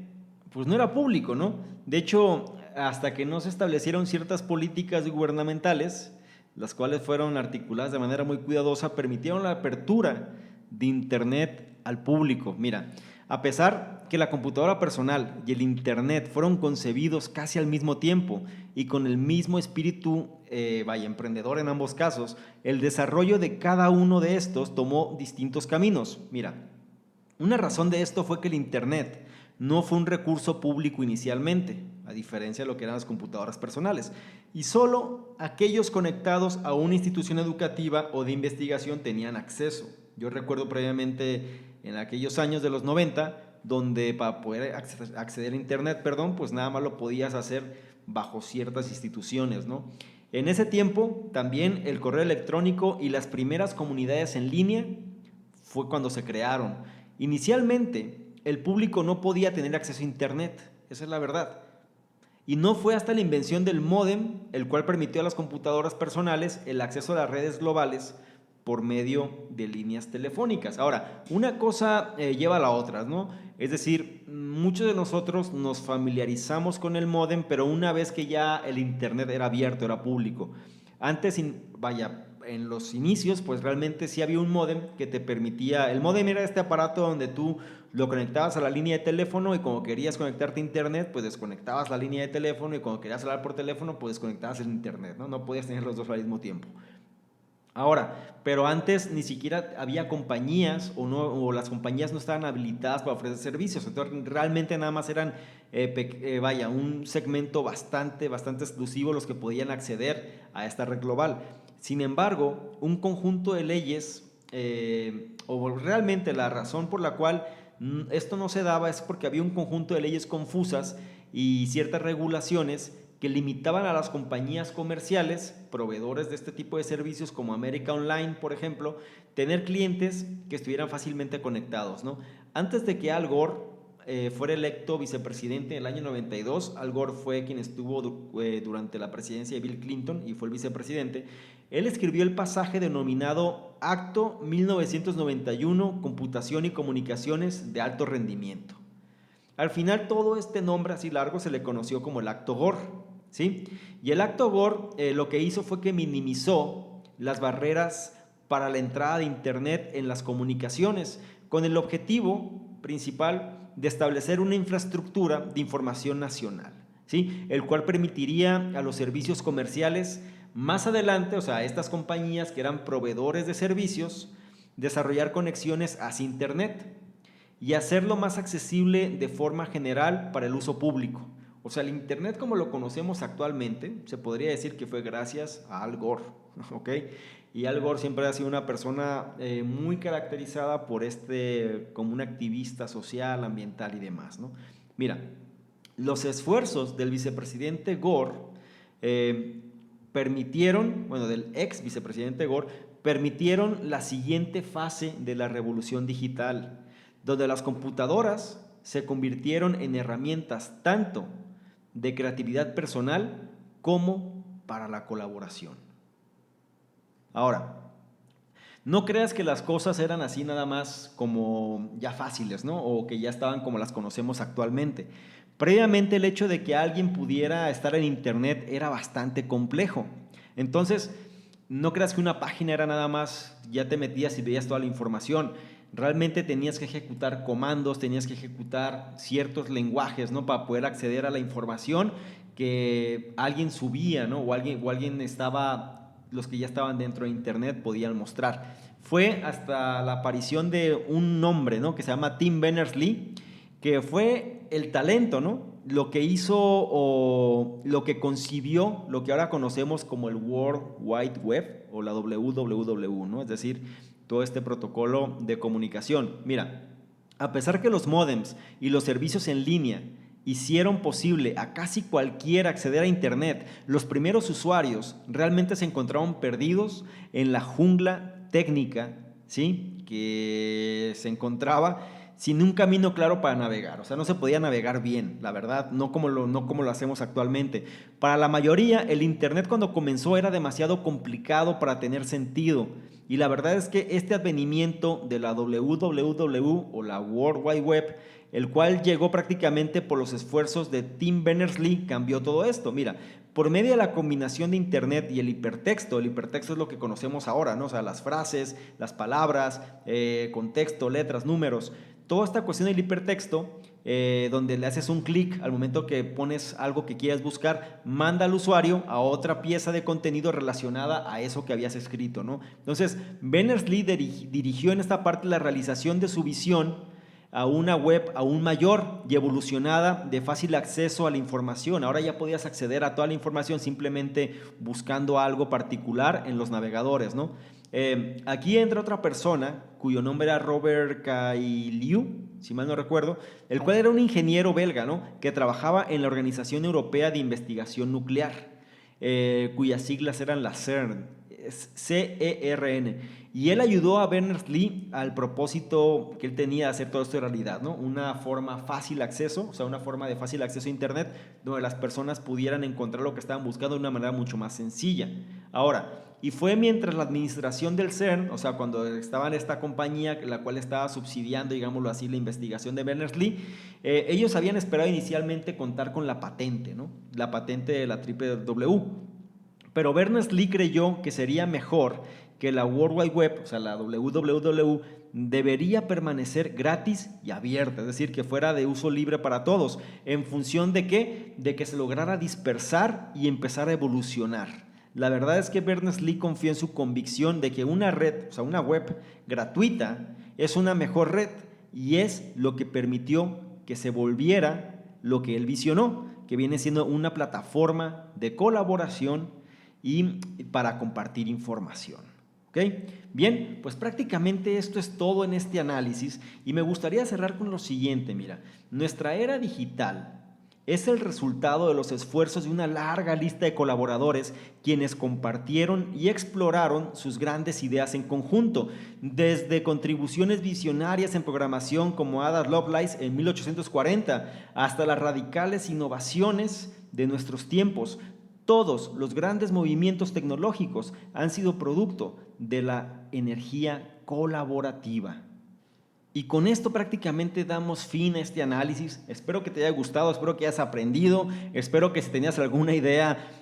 pues no era público, ¿no? De hecho, hasta que no se establecieron ciertas políticas gubernamentales, las cuales fueron articuladas de manera muy cuidadosa, permitieron la apertura de Internet al público. Mira, a pesar que la computadora personal y el Internet fueron concebidos casi al mismo tiempo y con el mismo espíritu, emprendedor en ambos casos, el desarrollo de cada uno de estos tomó distintos caminos. Mira, una razón de esto fue que el Internet no fue un recurso público inicialmente, a diferencia de lo que eran las computadoras personales, y solo aquellos conectados a una institución educativa o de investigación tenían acceso. Yo recuerdo previamente en aquellos años de los 90, donde para poder acceder a Internet, pues nada más lo podías hacer bajo ciertas instituciones, ¿no? En ese tiempo también el correo electrónico y las primeras comunidades en línea fue cuando se crearon. Inicialmente el público no podía tener acceso a Internet, esa es la verdad. Y no fue hasta la invención del módem, el cual permitió a las computadoras personales el acceso a las redes globales por medio de líneas telefónicas. Ahora, una cosa lleva a la otra, ¿no? Es decir, muchos de nosotros nos familiarizamos con el módem, pero una vez que ya el Internet era abierto, era público. Antes, en los inicios, pues realmente sí había un módem que te permitía. El módem era este aparato donde tú lo conectabas a la línea de teléfono y cuando querías conectarte a Internet, pues desconectabas la línea de teléfono y cuando querías hablar por teléfono, pues desconectabas el Internet, ¿no? No podías tener los dos al mismo tiempo. Ahora, pero antes ni siquiera había compañías o las compañías no estaban habilitadas para ofrecer servicios. Entonces realmente nada más eran un segmento bastante exclusivo los que podían acceder a esta red global. Sin embargo, un conjunto de leyes, o realmente la razón por la cual esto no se daba es porque había un conjunto de leyes confusas y ciertas regulaciones que limitaban a las compañías comerciales, proveedores de este tipo de servicios como América Online, por ejemplo, tener clientes que estuvieran fácilmente conectados, ¿no? Antes de que Al Gore fuera electo vicepresidente en el año 92, Al Gore fue quien estuvo durante la presidencia de Bill Clinton y fue el vicepresidente. Él escribió el pasaje denominado Acto 1991, Computación y Comunicaciones de Alto Rendimiento. Al final todo este nombre así largo se le conoció como el Acto Gore, ¿sí? Y el Acto Gore lo que hizo fue que minimizó las barreras para la entrada de Internet en las comunicaciones, con el objetivo principal de establecer una infraestructura de información nacional, ¿sí? El cual permitiría a los servicios comerciales más adelante, o sea, a estas compañías que eran proveedores de servicios, desarrollar conexiones hacia Internet y hacerlo más accesible de forma general para el uso público. O sea, el Internet como lo conocemos actualmente, se podría decir que fue gracias a Al Gore, ¿ok? Y Al Gore siempre ha sido una persona muy caracterizada por como un activista social, ambiental y demás, ¿no? Mira, los esfuerzos del vicepresidente Gore permitieron, bueno, del ex vicepresidente Gore, permitieron la siguiente fase de la revolución digital, donde las computadoras se convirtieron en herramientas tanto de creatividad personal como para la colaboración. Ahora, no creas que las cosas eran así nada más como ya fáciles, ¿no? O que ya estaban como las conocemos actualmente. Previamente el hecho de que alguien pudiera estar en internet era bastante complejo. Entonces, no creas que una página era nada más, ya te metías y veías toda la información. Realmente tenías que ejecutar comandos, tenías que ejecutar ciertos lenguajes, ¿no? Para poder acceder a la información que alguien subía, ¿no? O alguien estaba, los que ya estaban dentro de internet podían mostrar. Fue hasta la aparición de un hombre, ¿no? Que se llama Tim Berners-Lee, que fue el talento, ¿no? Lo que hizo o lo que concibió lo que ahora conocemos como el World Wide Web o la WWW, ¿no? Es decir, todo este protocolo de comunicación. Mira, a pesar que los módems y los servicios en línea hicieron posible a casi cualquiera acceder a Internet, los primeros usuarios realmente se encontraron perdidos en la jungla técnica, ¿sí? Que se encontraba sin un camino claro para navegar. O sea, no se podía navegar bien, la verdad, no como lo hacemos actualmente. Para la mayoría, el Internet cuando comenzó era demasiado complicado para tener sentido. Y la verdad es que este advenimiento de la WWW o la World Wide Web, el cual llegó prácticamente por los esfuerzos de Tim Berners-Lee, cambió todo esto. Mira, por medio de la combinación de Internet y el hipertexto es lo que conocemos ahora, ¿no? O sea, las frases, las palabras, contexto, letras, números, toda esta cuestión del hipertexto, donde le haces un clic al momento que pones algo que quieras buscar, manda al usuario a otra pieza de contenido relacionada a eso que habías escrito, ¿no? Entonces, Berners-Lee dirigió en esta parte la realización de su visión a una web aún mayor y evolucionada de fácil acceso a la información. Ahora ya podías acceder a toda la información simplemente buscando algo particular en los navegadores, ¿no? Aquí entra otra persona cuyo nombre era Robert Cailliau, si mal no recuerdo, el cual era un ingeniero belga, ¿no? Que trabajaba en la Organización Europea de Investigación Nuclear, cuyas siglas eran la CERN, CERN. Y él ayudó a Berners-Lee al propósito que él tenía de hacer todo esto de realidad, ¿no? Una forma fácil acceso, o sea, una forma de fácil acceso a Internet donde las personas pudieran encontrar lo que estaban buscando de una manera mucho más sencilla. Ahora, y fue mientras la administración del CERN, o sea, cuando estaba en esta compañía, la cual estaba subsidiando, digámoslo así, la investigación de Berners-Lee, ellos habían esperado inicialmente contar con la patente, ¿no? La patente de la triple W. Pero Berners-Lee creyó que sería mejor que la World Wide Web, o sea, la WWW, debería permanecer gratis y abierta, es decir, que fuera de uso libre para todos. ¿En función de qué? De que se lograra dispersar y empezar a evolucionar. La verdad es que Berners-Lee confió en su convicción de que una red, o sea, una web gratuita, es una mejor red y es lo que permitió que se volviera lo que él visionó, que viene siendo una plataforma de colaboración y para compartir información. ¿Ok? Bien, pues prácticamente esto es todo en este análisis y me gustaría cerrar con lo siguiente. Mira, nuestra era digital es el resultado de los esfuerzos de una larga lista de colaboradores quienes compartieron y exploraron sus grandes ideas en conjunto, desde contribuciones visionarias en programación como Ada Lovelace en 1840 hasta las radicales innovaciones de nuestros tiempos. Todos los grandes movimientos tecnológicos han sido producto de la energía colaborativa. Y con esto prácticamente damos fin a este análisis. Espero que te haya gustado, espero que hayas aprendido, espero que si tenías alguna idea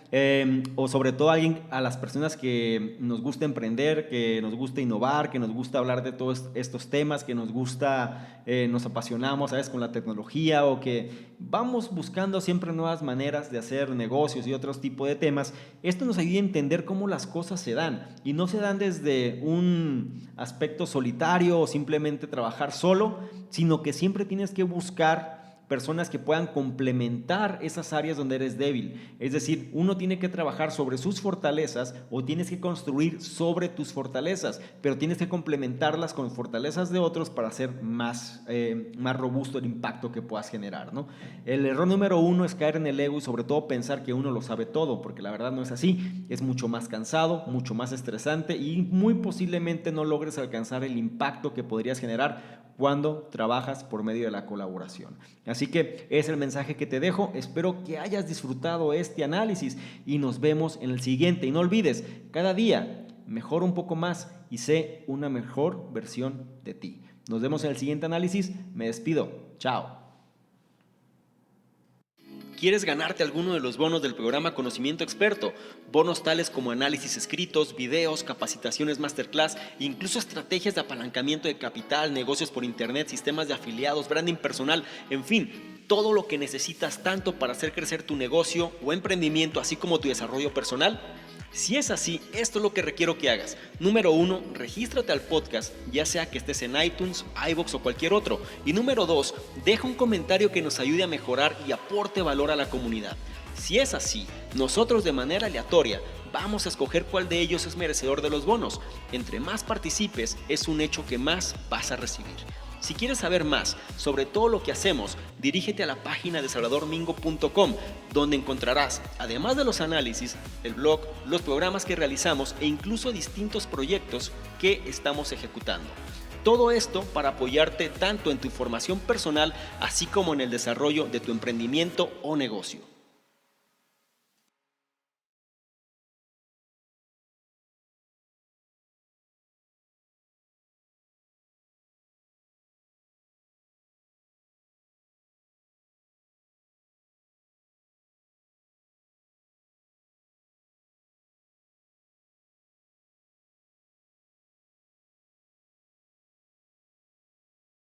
o sobre todo a las personas que nos gusta emprender, que nos gusta innovar, que nos gusta hablar de todos estos temas, que nos gusta, nos apasionamos, ¿sabes? Con la tecnología o que vamos buscando siempre nuevas maneras de hacer negocios y otros tipos de temas. Esto nos ayuda a entender cómo las cosas se dan y no se dan desde un aspecto solitario o simplemente trabajar solo, sino que siempre tienes que buscar personas que puedan complementar esas áreas donde eres débil. Es decir, uno tiene que trabajar sobre sus fortalezas o tienes que construir sobre tus fortalezas, pero tienes que complementarlas con fortalezas de otros para hacer más robusto el impacto que puedas generar, ¿no? El error número 1 es caer en el ego y sobre todo pensar que uno lo sabe todo, porque la verdad no es así. Es mucho más cansado, mucho más estresante y muy posiblemente no logres alcanzar el impacto que podrías generar cuando trabajas por medio de la colaboración. Así que es el mensaje que te dejo. Espero que hayas disfrutado este análisis y nos vemos en el siguiente. Y no olvides, cada día mejora un poco más y sé una mejor versión de ti. Nos vemos en el siguiente análisis. Me despido. Chao. ¿Quieres ganarte alguno de los bonos del programa Conocimiento Experto? Bonos tales como análisis escritos, videos, capacitaciones masterclass, incluso estrategias de apalancamiento de capital, negocios por internet, sistemas de afiliados, branding personal, en fin, todo lo que necesitas tanto para hacer crecer tu negocio o emprendimiento, así como tu desarrollo personal. Si es así, esto es lo que requiero que hagas. Número 1, regístrate al podcast, ya sea que estés en iTunes, iVoox o cualquier otro. Y número 2, deja un comentario que nos ayude a mejorar y aporte valor a la comunidad. Si es así, nosotros de manera aleatoria vamos a escoger cuál de ellos es merecedor de los bonos. Entre más participes, es un hecho que más vas a recibir. Si quieres saber más sobre todo lo que hacemos, dirígete a la página de salvadormingo.com, donde encontrarás, además de los análisis, el blog, los programas que realizamos e incluso distintos proyectos que estamos ejecutando. Todo esto para apoyarte tanto en tu formación personal, así como en el desarrollo de tu emprendimiento o negocio.